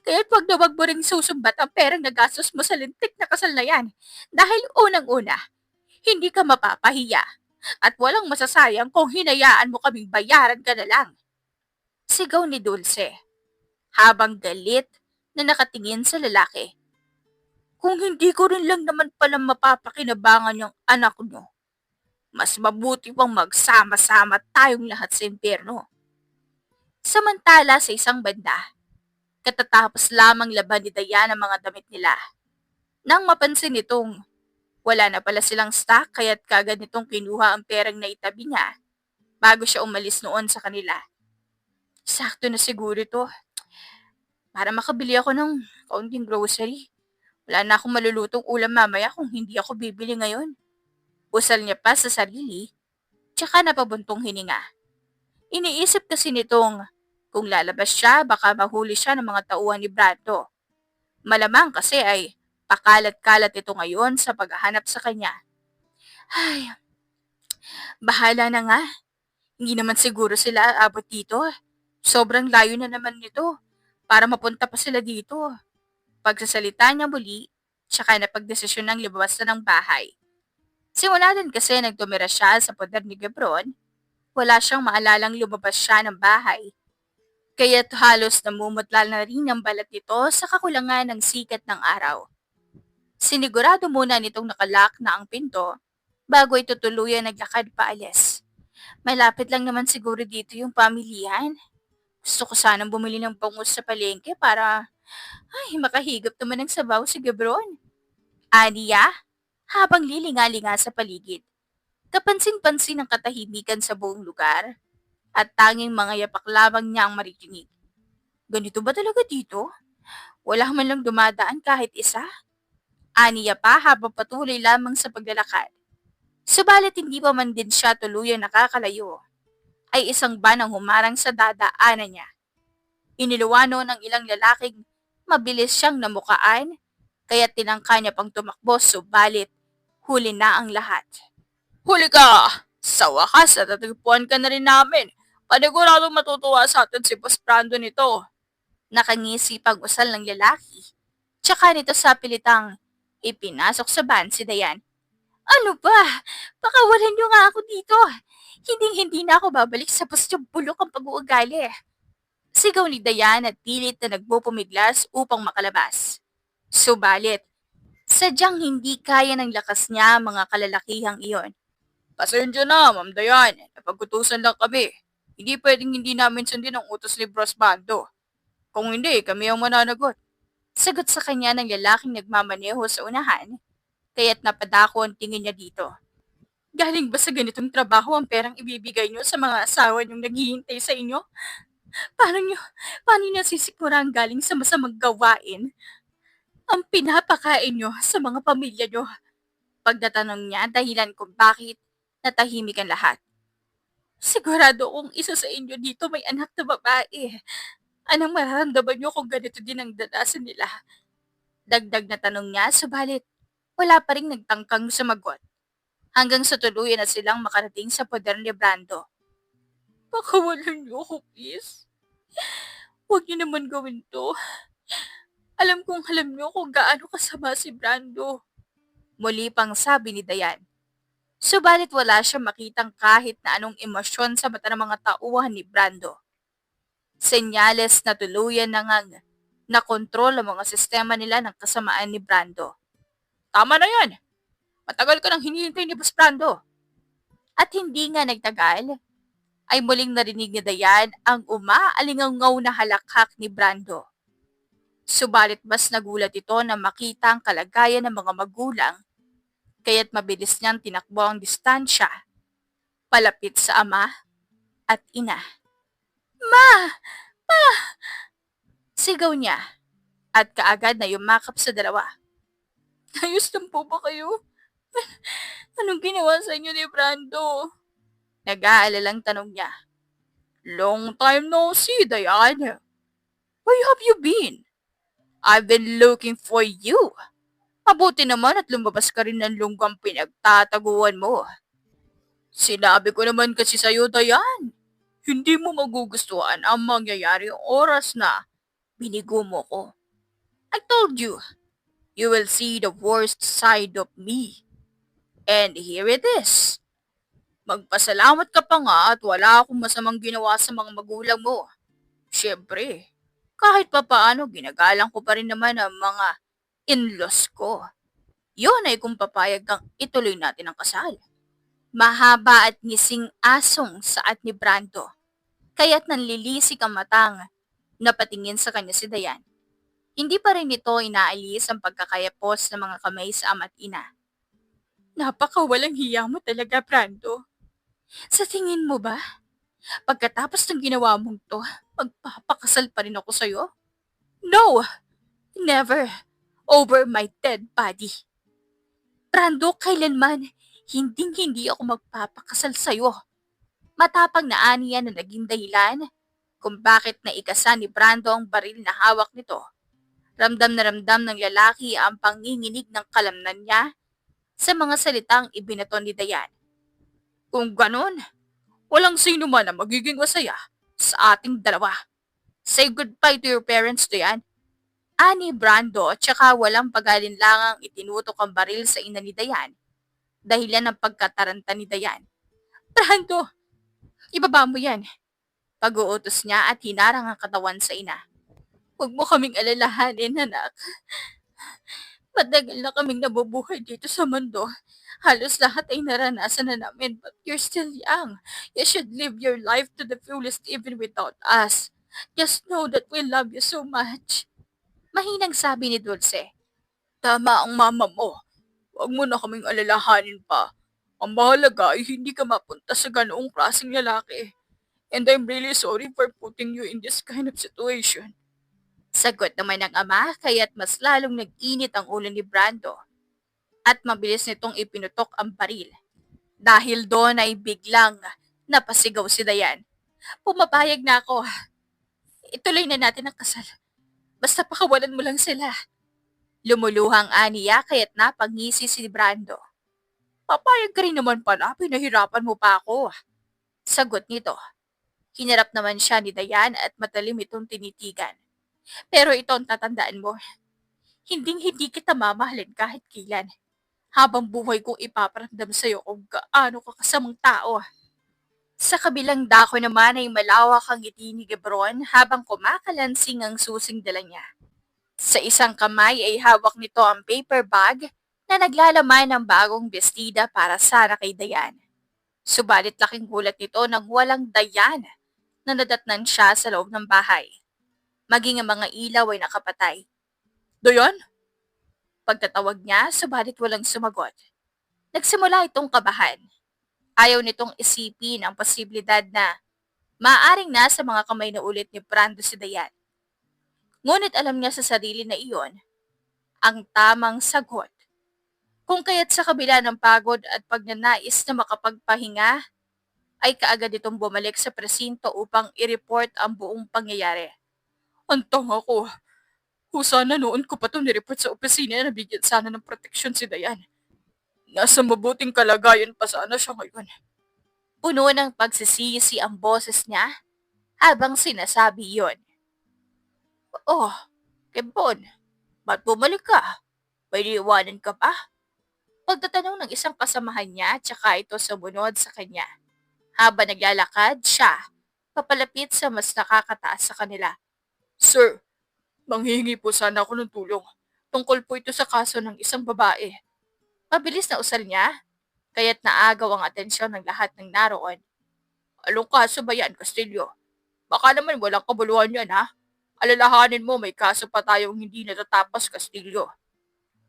Kaya't wag na wag mo ring susumbat ang perang nagastos mo sa lintik na kasal na yan. Dahil unang-una, hindi ka mapapahiya. At walang masasayang kung hinayaan mo kaming bayaran ka na lang. Sigaw ni Dulce, habang galit na nakatingin sa lalaki. Kung hindi ko rin lang naman pala mapapakinabangan yung anak nyo, mas mabuti pang magsama-sama tayong lahat sa impyerno. Samantala sa isang banda, katatapos lamang laban ni Dayan ang mga damit nila. Nang mapansin nitong wala na pala silang stock kaya't kagad nitong kinuha ang perang na itabi niya bago siya umalis noon sa kanila. Sakto na siguro ito. Para makabili ako ng kaunting grocery. Wala na akong malulutong ulam mamaya kung hindi ako bibili ngayon. Usal niya pa sa sarili, tsaka napabuntong hininga. Iniisip kasi nitong kung lalabas siya baka mahuli siya ng mga tauhan ni Brando. Malamang kasi ay pakalat-kalat ito ngayon sa paghahanap sa kanya. Ay, bahala na nga. Hindi naman siguro sila aabot dito. Sobrang layo na naman nito para mapunta pa sila dito. Pagsasalita niya muli, tsaka napagdesisyon ng lumabas na ng bahay. Simula din kasi nagtumira siya sa poder ni Gebron, wala siyang maalalang lumabas siya ng bahay. Kaya't halos namumutla na rin ang balat nito sa kakulangan ng sikat ng araw. Sinigurado muna nitong nakalak na ang pinto bago ito tuluyan naglakad paalis. Malapit lang naman siguro dito yung pamilihan. Gusto ko sanang bumili ng bangus sa palengke para makahigop naman ng sabaw si Gebron. Aniya, habang lilinga-linga sa paligid. Kapansin-pansin ang katahimikan sa buong lugar at tanging mga yapak lamang niya ang maririnig. Ganito ba talaga dito? Wala man lang dumadaan kahit isa? Aniya pa habang patuloy lamang sa paglalakad. Subalit hindi pa man din siya tuluyan nakakalayo, ay isang van ang humarang sa dadaanan niya. Iniluwano ng ilang lalaking mabilis siyang namukaan, kaya tinangka niya pang tumakbo subalit huli na ang lahat. Huli ka! Sa wakas, natagpuan ka na rin namin. Paniguradong matutuwa sa atin si Boss Brando nito. Nakangisi pang usal ng lalaki. Tsaka nito sa pilitang ipinasok sa van si Dayan. Ano ba? Pakawalan niyo nga ako dito. Hindi na ako babalik sa pastyang bulok ang pag-uugali. Sigaw ni Dayan at pilit na nagpupumiglas upang makalabas. Subalit, sadyang hindi kaya ng lakas niya mga kalalakihang iyon. Pasensya na, Ma'am Dayan. Napagkutusan lang kami. Hindi pwedeng hindi namin sundin ang utos ni Bros Bando. Kung hindi, kami ang mananagot. Sagot sa kanya ng lalaking nagmamaneho sa unahan, kaya't napadako ang tingin niya dito. Galing ba sa ganitong trabaho ang perang ibibigay niyo sa mga asawa niyong naghihintay sa inyo? Paano niyo, paano niyo nasisikmura ang galing sa masamang gawain? Ang pinapakain niyo sa mga pamilya niyo. Pagdatanong niya dahilan kung bakit natahimik ang lahat. Sigurado kung isa sa inyo dito may anak na babae. Anong mararamdaman niyo kung ganito din ang danasan nila? Dagdag na tanong niya, subalit wala pa rin nagtangkang sumagot. Hanggang sa tuluyan na silang makarating sa poder ni Brando. Pakawalan niyo ako, please. Huwag niyo naman gawin to. Alam niyo kung gaano kasama si Brando. Muli pang sabi ni Dayan. Subalit wala siya makitang kahit na anong emosyon sa mata ng mga tauhan ni Brando. Senyales na tuluyan na ngang nakontrol ang mga sistema nila ng kasamaan ni Brando. Tama na yan! Matagal ka nang hinihintay ni Boss Brando. At hindi nga nagtagal, ay muling narinig ni Dayan ang umaalingaw na halakhak ni Brando. Subalit mas nagulat ito na makita ang kalagayan ng mga magulang, kaya't mabilis niyang tinakbo ang distansya, palapit sa ama at ina. Ma! Ma! Sigaw niya at kaagad na yumakap sa dalawa. Ayos lang po ba kayo? Anong ginawa sa inyo ni Brando? Nag-aalalang tanong niya. Long time no see, Dayan. Where have you been? I've been looking for you. Mabuti naman at lumabas ka rin ng lunggang pinagtataguan mo. Sinabi ko naman kasi sa'yo, Dayan. Hindi mo magugustuhan ang mangyayari oras na binigo mo ko. I told you, you will see the worst side of me. And here it is. Magpasalamat ka pa nga at wala akong masamang ginawa sa mga magulang mo. Siyempre, kahit papaano ginagalang ko pa rin naman ang mga in-laws ko. Yun ay kung papayag kang ituloy natin ang kasal. Mahaba at ngising asong saat ni Brando, kaya't nanlilisik ang matang napatingin sa kanya si Dayan. Hindi pa rin ito inaalis ang pagkakayapos ng mga kamay sa ama at ina. Napakawalang hiya mo talaga, Brando. Sa tingin mo ba, pagkatapos ng ginawa mong to, magpapakasal pa rin ako sa'yo? No! Never! Over my dead body. Brando, kailanman, hindi ako magpapakasal sa'yo. Matapang na aniya na naging dahilan kung bakit naikasa ni Brando ang baril na hawak nito. Ramdam na ramdam ng lalaki ang panginginig ng kalamnan niya sa mga salitang ibinato ni Dayan. Kung ganon, walang sino man ang magiging masaya sa ating dalawa. Say goodbye to your parents, Dayan. Ani Brando at saka walang pag-alinlangang itinutok ang baril sa ina ni Dayan, dahilan ng pagkataranta ni Dayan. Brando, ibaba mo yan. Pag-uutos niya at hinarang ang katawan sa ina. Huwag mo kaming alalahanin, anak. Matagal na kaming nabubuhay dito sa mundo. Halos lahat ay naranasan na namin, but you're still young. You should live your life to the fullest even without us. Just know that we love you so much. Mahinang sabi ni Dulce. Tama ang mama mo. Huwag mo na kaming alalahanin pa. Ang mahalaga ay hindi ka mapunta sa ganoong klaseng lalaki. And I'm really sorry for putting you in this kind of situation. Sagot naman ng ama, kaya't mas lalong nag-init ang ulo ni Brando. At mabilis nitong ipinutok ang baril. Dahil doon ay biglang napasigaw si Dayan. Pumapayag na ako. Ituloy na natin ang kasal. Basta pakawalan mo lang sila. Lumuluhang aniya kaya't napangisi si Brando. Papayag ka rin naman pala, pinahirapan mo pa ako. Sagot nito. Hinarap naman siya ni Dayan at matalim itong tinitigan. Pero ito ang tatandaan mo, hinding-hindi kita mamahalin kahit kailan. Habang buhay kong ipaparamdam sa'yo kung gaano ka kasamang tao. Sa kabilang dako naman ay malawak ang ngiti ni Gebron habang kumakalansing ang susing dala niya. Sa isang kamay ay hawak nito ang paper bag na naglalaman ng bagong bestida para sana kay Dayan. Subalit laking gulat nito nang walang Dayan na nadatnan siya sa loob ng bahay. Maging ang mga ilaw ay nakapatay. Dayan? Pagtatawag niya, subalit walang sumagot. Nagsimula itong kabahan. Ayaw nitong isipin ang posibilidad na maaaring nasa mga kamay na ulit ni Brando si Dayan. Ngunit alam niya sa sarili na iyon ang tamang sagot. Kung kaya't sa kabila ng pagod at pagnanais na makapagpahinga, ay kaagad itong bumalik sa presinto upang i-report ang buong pangyayari. Ang tanga ko. Sana noon ko pa ito nireport sa opisina na bigyan sana ng proteksyon si Dayan. Nasa mabuting kalagayan pa sana siya ngayon. Puno ng pagsisisi ang boses niya habang sinasabi yon. Oh, Kebon, ba't bumalik ka? May liwanan ka pa? Pagtatanong ng isang kasamahan niya, tsaka ito sumunod sa kanya. Habang naglalakad siya, papalapit sa mas nakakataas sa kanila. Sir, manghihingi po sana ako ng tulong. Tungkol po ito sa kaso ng isang babae. Mabilis na usal niya, kaya't naagaw ang atensyon ng lahat ng naroon. Anong kaso ba yan, Castillo? Baka naman walang kabuluhan yan, ha? Alalahanin mo may kaso pa tayong hindi natatapos, Castillo.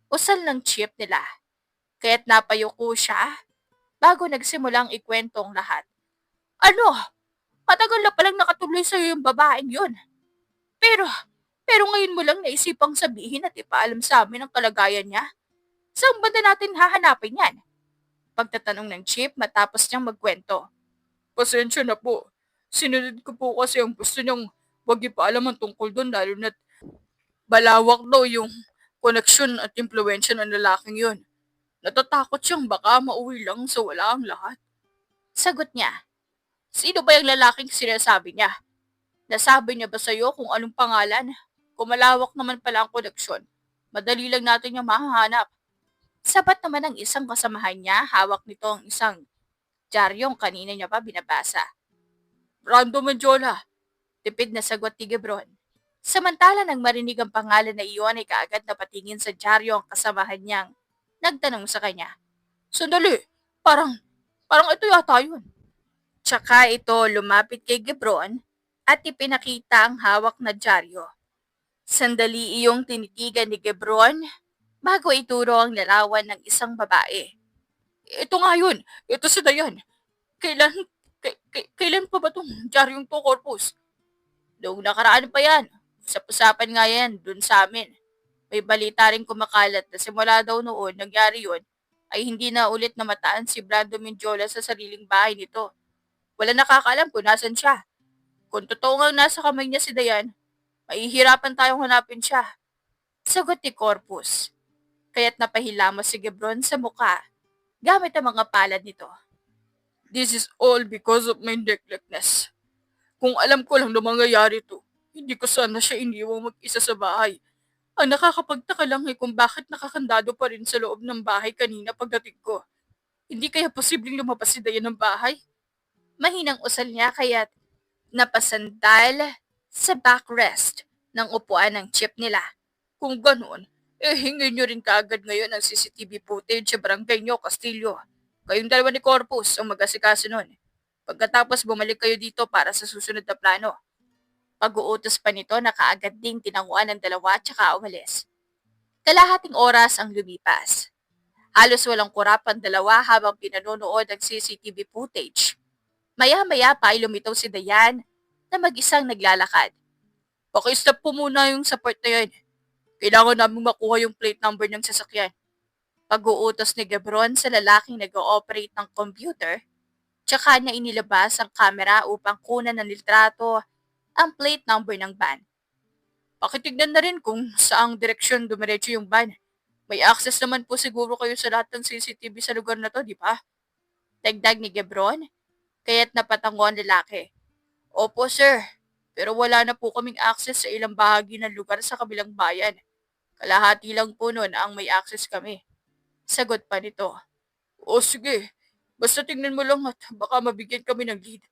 Usal ng chip nila, kaya't napayuko siya bago nagsimulang ikwento ang lahat. Ano? Matagal na palang nakatuloy sa'yo yung babaeng yun. Pero, pero ngayon mo lang naisipang sabihin at ipaalam sa amin ang kalagayan niya? Saan ba na natin hahanapin yan? Pagtatanong ng Chip matapos niyang magkwento. Pasensya na po. Sinunod ko po kasi ang gusto niyang wag ipaalam ang tungkol doon lalo na't balawak daw yung koneksyon at impluensya ng lalaking yun. Natatakot siyang baka mauwi lang sa wala ang lahat. Sagot niya. Sino ba yung lalaking sinasabi niya? Nasabi niya ba sa'yo kung anong pangalan? Kung malawak naman pala ang koneksyon, madali lang natin yung mahahanap. Sapat naman ang isang kasamahan niya, hawak nito ang isang diaryong kanina niya pa binabasa. Brando Menjola, tipid na sagot ni Gebron. Samantala nang marinig ang pangalan na iyon ay kaagad na patingin sa dyaryo ang kasamahan niyang nagtanong sa kanya. Sandali, parang ito yata yun. Tsaka ito lumapit kay Gebron at ipinakita ang hawak na dyaryo. Sandali iyong tinitigan ni Gebron bago ituro ang larawan ng isang babae. Ito nga yun, ito si Dayan. Kailan pa ba itong dyaryong to, Corpus? Noong nakaraan pa yan. Usapan nga yan dun sa amin. May balita rin kumakalat na simula daw noon nangyari yun ay hindi na ulit namataan si Brando Menjola sa sariling bahay nito. Wala nakakaalam kung nasan siya. Kung totoo nga nasa kamay niya si Dayan, mahihirapan tayong hanapin siya. Sagot ni Corpus. Kaya't napahilamos si Gebron sa muka gamit ang mga palad nito. This is all because of my neglectness. Kung alam ko lang na mangyayari to, hindi ko sana siya iniwang mag-isa sa bahay. Ang nakakapagtaka lang ay kung bakit nakakandado pa rin sa loob ng bahay kanina pagdating ko. Hindi kaya posibleng lumabas si Dayan ng bahay? Mahinang usal niya kaya't napasandal sa backrest ng upuan ng chip nila. Kung ganoon, hingin nyo rin kaagad ngayon ang CCTV footage sa barangay nyo, Castillo. Kayong dalawa ni Corpus ang mag-asikaso nun. Pagkatapos bumalik kayo dito para sa susunod na plano. Pag-uutos pa nito na kaagad ding tinanguan ng dalawa tsaka umalis. Kalahating oras ang lumipas. Halos walang kurap ang dalawa habang pinanonood ang CCTV footage. Maya-maya pa ay lumitaw si Dayan na mag-isang naglalakad. Paki-stop po muna yung sa part na yan. Kailangan namin makuha yung plate number ng sasakyan. Pag-uutos ni Gebron sa lalaking nag-ooperate ng computer, tsaka niya inilabas ang kamera upang kunan ng litrato ang plate number ng van. Pakitignan na rin kung saang direksyon dumiretso yung van. May access naman po siguro kayo sa lahat ng CCTV sa lugar na to, di ba? Dagdag ni Gebron, kaya't napatango ang lalaki. Opo sir, Pero wala na po kaming access sa ilang bahagi ng lugar sa kabilang bayan. Kalahati lang po nun ang may access kami. Sagot pa nito. O sige, basta tingnan mo lang at baka mabigyan kami ng lead.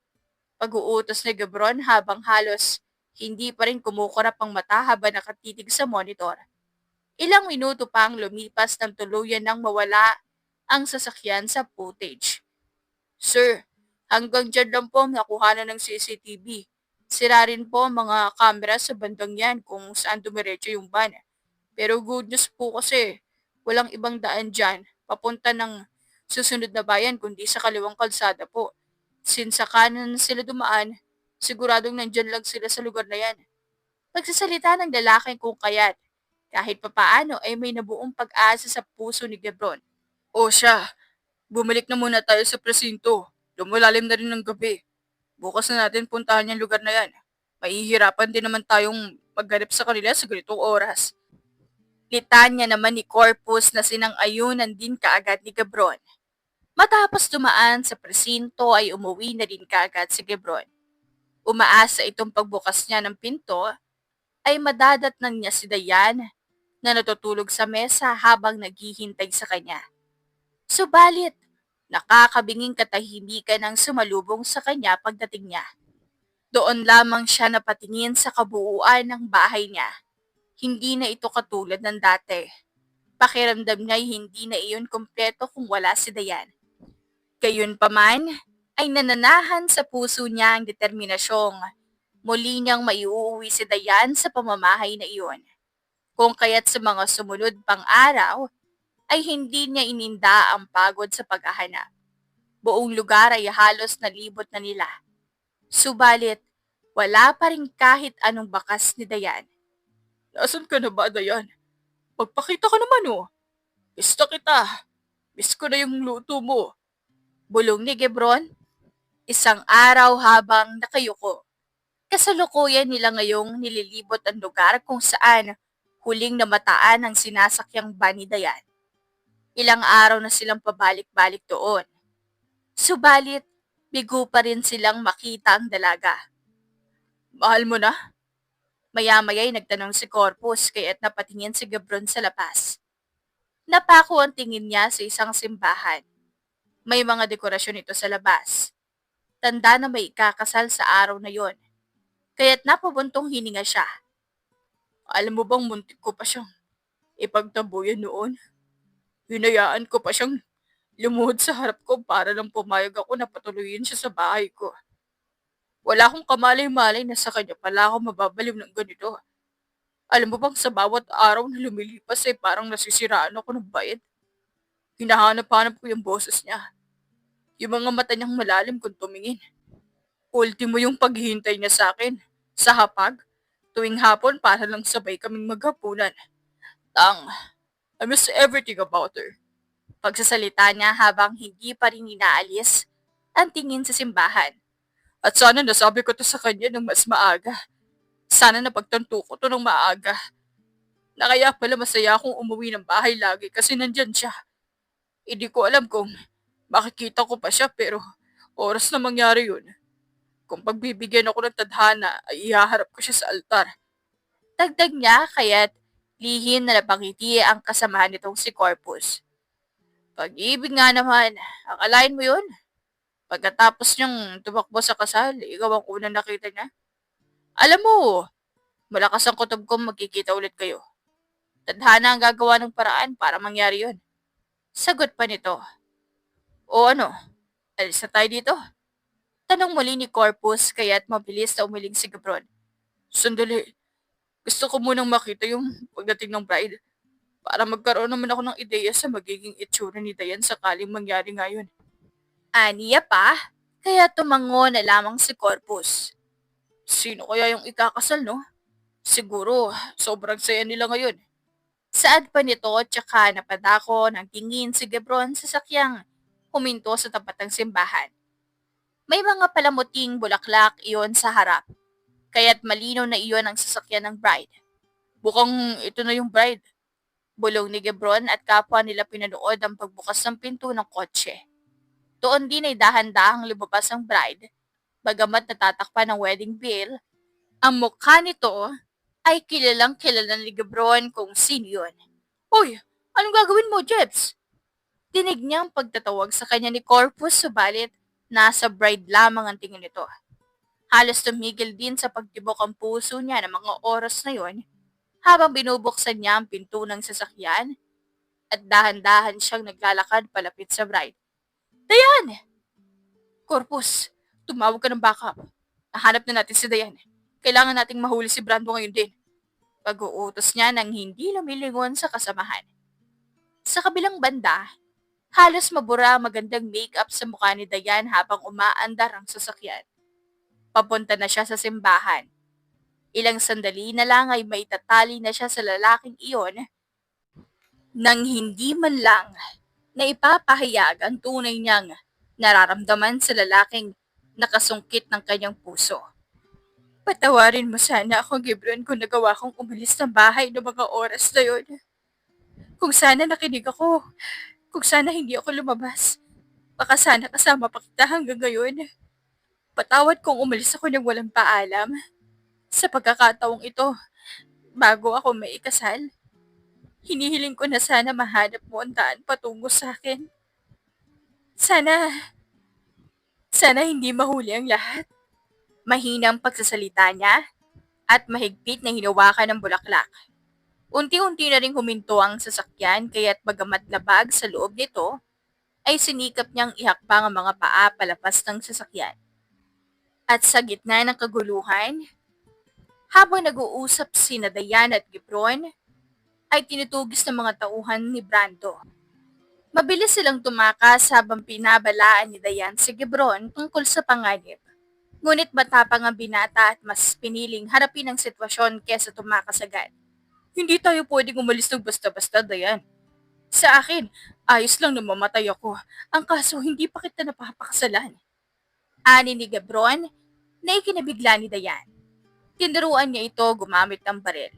Pag-uutos ni Gabron habang halos hindi pa rin kumukurap ang mata habang nakatitig sa monitor. Ilang minuto pang lumipas nang tuluyan nang mawala ang sasakyan sa footage. Sir, hanggang dyan lang po ang nakuha ng CCTV. Sira rin po ang mga kamera sa bandang yan kung saan dumiretso yung van. Pero good news po kasi walang ibang daan dyan papunta ng susunod na bayan kundi sa kaliwang kalsada po. Since sa kanan sila dumaan, siguradong nandyan lang sila sa lugar na yan. Pagsasalita ng lalaking kung kaya't kahit papaano ay may nabuong pag-asa sa puso ni Gebron. O siya, bumalik na muna tayo sa presinto. Lumalalim na rin ng gabi. Bukas na natin puntahan yung lugar na yan. Mahihirapan din naman tayong maghanap sa kanila sa ganitong oras. Litanya naman ni Corpus na sinang-ayunan din kaagad ni Gebron. Matapos dumaan sa presinto ay umuwi na din kaagad si Gebron. Umaasa itong pagbukas niya ng pinto ay madadatnan niya si Dayan na natutulog sa mesa habang naghihintay sa kanya. Subalit, nakakabinging katahimikan ang sumalubong sa kanya pagdating niya. Doon lamang siya napatingin sa kabuuan ng bahay niya. Hindi na ito katulad ng dati. Pakiramdam niya hindi na iyon kumpleto kung wala si Dayan. Gayunpaman, ay nananahan sa puso niya ang determinasyong muli niyang maiuuwi si Dayan sa pamamahay na iyon. Kung kaya't sa mga sumunod pang araw, ay hindi niya ininda ang pagod sa paghahanap. Buong lugar ay halos nalibot na nila. Subalit, wala pa rin kahit anong bakas ni Dayan. Nasaan ka na ba, Dayan? Magpakita ka naman oh. Miss na kita. Miss ko na yung luto mo. Bulong ni Gebron, isang araw habang nakayuko. Kasalukuyan nila ngayong nililibot ang lugar kung saan huling namataan ang sinasakyang van ni Dayan. Ilang araw na silang pabalik-balik doon. Subalit, bigo pa rin silang makita ang dalaga. Mahal mo na? Maya-maya'y nagtanong si Corpus kaya't napatingin si Gebron sa labas. Napako ang tingin niya sa isang simbahan. May mga dekorasyon ito sa labas. Tanda na may ikakasal sa araw na yon. Kaya't napabuntong hininga siya. Alam mo bang muntik ko pa siyang ipagtabuyan noon? Hinayaan ko pa siyang lumuhod sa harap ko para lang pumayag ako na patuloyin siya sa bahay ko. Wala akong kamalay-malay na sa kanya pala ako mababaliw ng ganito. Alam mo bang sa bawat araw na lumilipas ay parang nasisiraan ako ng bait? Hinahanap-hanap ko yung boses niya. Yung mga mata niyang malalim kung tumingin. Ultimo yung paghihintay niya sa akin, sa hapag, tuwing hapon para lang sabay kaming maghapunan. Tang, I miss everything about her. Pagsasalita niya habang hindi pa rin inaalis ang tingin sa simbahan. At sana nasabi ko to sa kanya ng mas maaga. Sana napagtanto ko to ng maaga. Na kaya pala masaya akong umuwi ng bahay lagi kasi nandyan siya. Hindi ko alam kung makikita ko pa siya pero oras na mangyari yun. Kung pagbibigyan ako ng tadhana ay ihaharap ko siya sa altar. Dagdag niya kaya't lihim na napangiti ang kasamahan nitong si Corpus. Pag-ibig nga naman, akalain mo yun? Pagkatapos niyang tumakbo sa kasal, ikaw ang unang nakita niya. Alam mo, malakas ang kutob kong magkikita ulit kayo. Tadhana ang gagawa ng paraan para mangyari yun. Sagot pa nito. O ano, alis na tayo dito? Tanong muli ni Corpus kaya't mabilis na umiling si Gabron. Sandali, gusto ko munang makita yung pagdating ng bride para magkaroon naman ako ng ideya sa magiging itsura ni Dayan sakaling mangyari ngayon. Aniya pa, kaya tumango na lamang si Corpus. Sino kaya yung ikakasal, no? Siguro, sobrang saya nila ngayon. Saad pa nito tsaka napadako ng tingin si Gebron sa sakyang huminto sa tapat ng simbahan. May mga palamuting bulaklak iyon sa harap, kaya't malinaw na iyon ang sasakyan ng bride. Bukang ito na yung bride. Bulong ni Gebron at kapwa nila pinanood ang pagbukas ng pinto ng kotse. Doon din ay dahan-dahang lumabas ang bride, bagamat natatakpan ng wedding veil, Ang mukha nito ay kilalang kilala ni Gabron kung sino yun. Uy, anong gagawin mo, Jeps? Dinig niya ang pagtatawag sa kanya ni Corpus subalit nasa bride lamang ang tingin nito. Halos tumigil din sa pagtibok ang puso niya ng mga oras na yon habang binubuksan niya ang pinto ng sasakyan at dahan-dahan siyang naglalakad palapit sa bride. Dayan! Corpus, tumawag ka ng backup. Nahanap na natin si Dayan. Kailangan nating mahuli si Brando ngayon din. Pag-uutos niya nang hindi lumilingon sa kasamahan. Sa kabilang banda, halos mabura magandang make-up sa mukha ni Dayan habang umaandar ang sasakyan. Papunta na siya sa simbahan. Ilang sandali na lang ay maitatali na siya sa lalaking iyon nang hindi man lang na ipapahayag ang tunay niyang nararamdaman sa lalaking nakasungkit ng kanyang puso. Patawarin mo sana ako, Gibran, kung nagawa kong umalis ng bahay noong mga oras na yun. Kung sana nakinig ako, kung sana hindi ako lumabas, baka sana kasama pa kita hanggang ngayon. Patawad kung umalis ako ng walang paalam. Sa pagkakataong ito, bago ako may ikasal, hinihiling ko na sana mahanap mo ang daan patungo sa akin. Sana, sana hindi mahuli ang lahat. Mahinang pagsasalita niya at mahigpit na hinawakan ng bulaklak. Unti-unti na ring huminto ang sasakyan kaya't bagamat labag sa loob nito, ay sinikap niyang ihakbang ang mga paa palapas ng sasakyan. At sa gitna ng kaguluhan, habang nag-uusap sina Dayan at Gibron, ay tinutugis ng mga tauhan ni Brando. Mabilis silang tumakas habang pinabalaan ni Dayan si Gibron tungkol sa panganib. Ngunit matapang ang binata at mas piniling harapin ang sitwasyon kesa tumakas agad. Hindi tayo pwedeng umalis ng basta-basta, Dayan. Sa akin, ayos lang na mamatay ako. Ang kaso, hindi pa kita napapakasalan. Ani ni Gabron na ikinabigla ni Dayan. Tinuruan niya ito gumamit ng baril.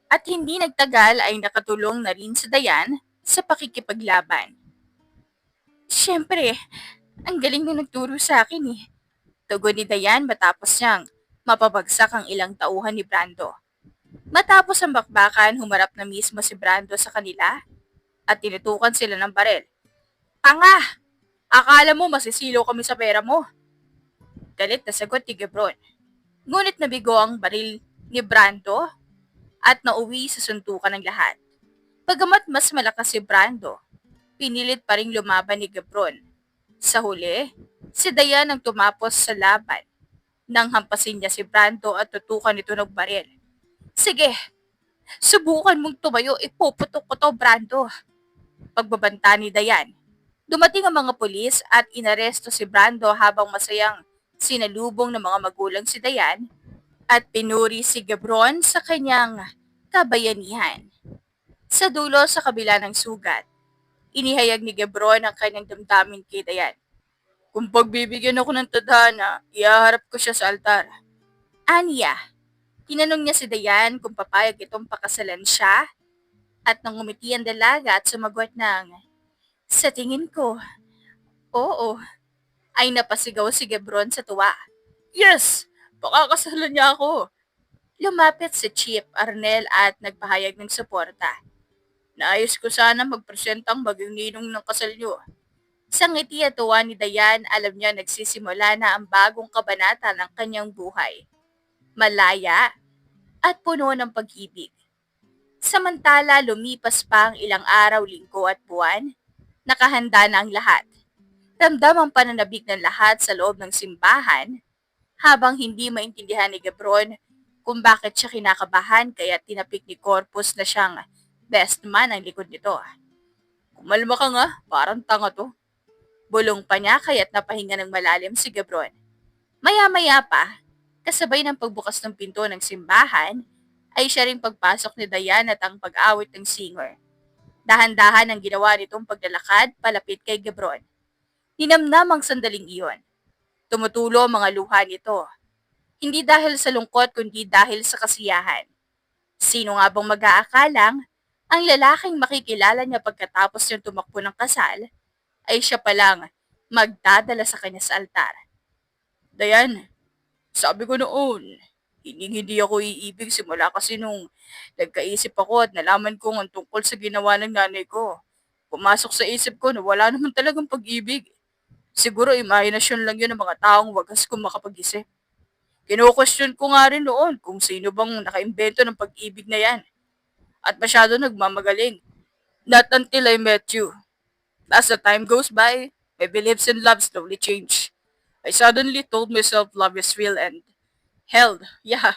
At hindi nagtagal ay nakatulong na rin si Dayan sa pakikipaglaban. Siyempre, ang galing na nagturo sa akin eh. Tugon ni Dayan matapos niyang mapabagsak ang ilang tauhan ni Brando. Matapos ang bakbakan, humarap na mismo si Brando sa kanila at tinutukan sila ng baril. Tanga! Akala mo masisilaw kami sa pera mo? Galit na sagot ni Gebron. Ngunit nabigo ang baril ni Brando at nauwi sa suntukan ng lahat. Pagamat mas malakas si Brando, pinilit pa ring lumaban ni Gebron. Sa huli, si Dayan ang tumapos sa laban nang hampasin niya si Brando at tutukan ito ng baril. Sige, subukan mong tumayo, ipuputok ko to, Brando. Pagbabanta ni Dayan. Dumating ang mga pulis at inaresto si Brando habang masayang sinalubong ng mga magulang si Dayan at pinuri si Gebron sa kanyang kabayanihan. Sa dulo sa kabila ng sugat, inihayag ni Gebron ang kanyang damdamin kay Dayan. Kung pagbibigyan ako ng tadhana, ihaharap ko siya sa altar. Aniya, tinanong niya si Dayan kung papayag itong pakasalan siya at nang umiti ang dalaga at sumagot ng, sa tingin ko, oo, ay napasigaw si Gebron sa tuwa. Yes! Pakakasalan niya ako! Lumapit si Chief Arnel at nagpahayag ng suporta. Naayos ko sana magpresentang bagong ninong ng kasal niyo. Sa ngiti at tuwa ni Dayan, alam niya nagsisimula na ang bagong kabanata ng kanyang buhay. Malaya at puno ng pag-ibig. Samantala lumipas pa ang ilang araw, linggo at buwan, nakahanda na ang lahat. Ramdam ang pananabik ng lahat sa loob ng simbahan habang hindi maintindihan ni Gebron kung bakit siya kinakabahan kaya tinapik ni Corpus na siyang best man ang likod nito. Kumalma ka nga, parang tanga to. Bulong pa niya kaya't napahinga ng malalim si Gebron. Maya-maya pa, kasabay ng pagbukas ng pinto ng simbahan, ay siya ring pagpasok ni Dayan at ang pag-awit ng singer. Dahan-dahan ang ginawa nitong paglalakad palapit kay Gebron. Ninamnam ang sandaling iyon. Tumutulo ang mga luha nito. Hindi dahil sa lungkot kundi dahil sa kasiyahan. Sino nga bang mag-aakalang ang lalaking makikilala niya pagkatapos niyang tumakbo ng kasal ay siya palang magdadala sa kanya sa altar. Dayan, sabi ko noon, Hindi ako iibig simula kasi nung nagkaisip ako at nalaman kong ang tungkol sa ginawa ng nanay ko. Pumasok sa isip ko na wala naman talagang pag-ibig. Siguro imahinasyon lang yun ng mga taong wagas kong makapag-isip. Kino-question ko nga rin noon kung sino bang nakaimbento ng pag-ibig na yan. At masyado nagmamagaling. Not until I met you. As the time goes by, my beliefs in love slowly change. I suddenly told myself love is real and hell, yeah,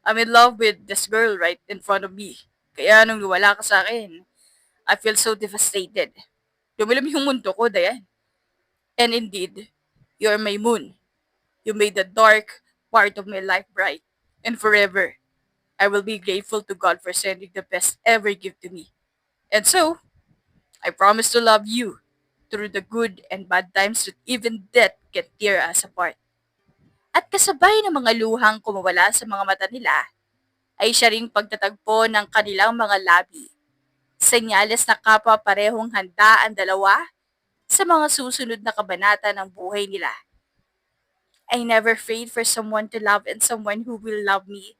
I'm in love with this girl right in front of me. Kaya nung wala ka sa akin, I feel so devastated. Dumilim yung mundo ko, Dayan. And indeed, you're my moon. You made the dark part of my life bright. And forever, I will be grateful to God for sending the best ever gift to me. And so, I promise to love you through the good and bad times that even death can tear us apart. At kasabay ng mga luhang kumawala sa mga mata nila, ay siya ring pagtatagpo ng kanilang mga labi. Senyales na kapwa parehong handa ang dalawa sa mga susunod na kabanata ng buhay nila. I never prayed for someone to love and someone who will love me,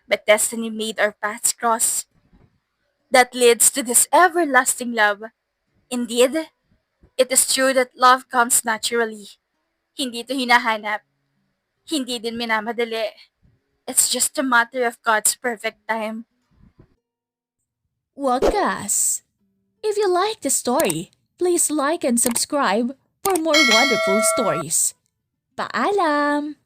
but destiny made our paths cross. That leads to this everlasting love. Indeed, it is true that love comes naturally. Hindi ito hinahanap. Hindi din minamadali. It's just a matter of God's perfect time. Wakas! If you like the story, please like and subscribe for more wonderful stories. Paalam!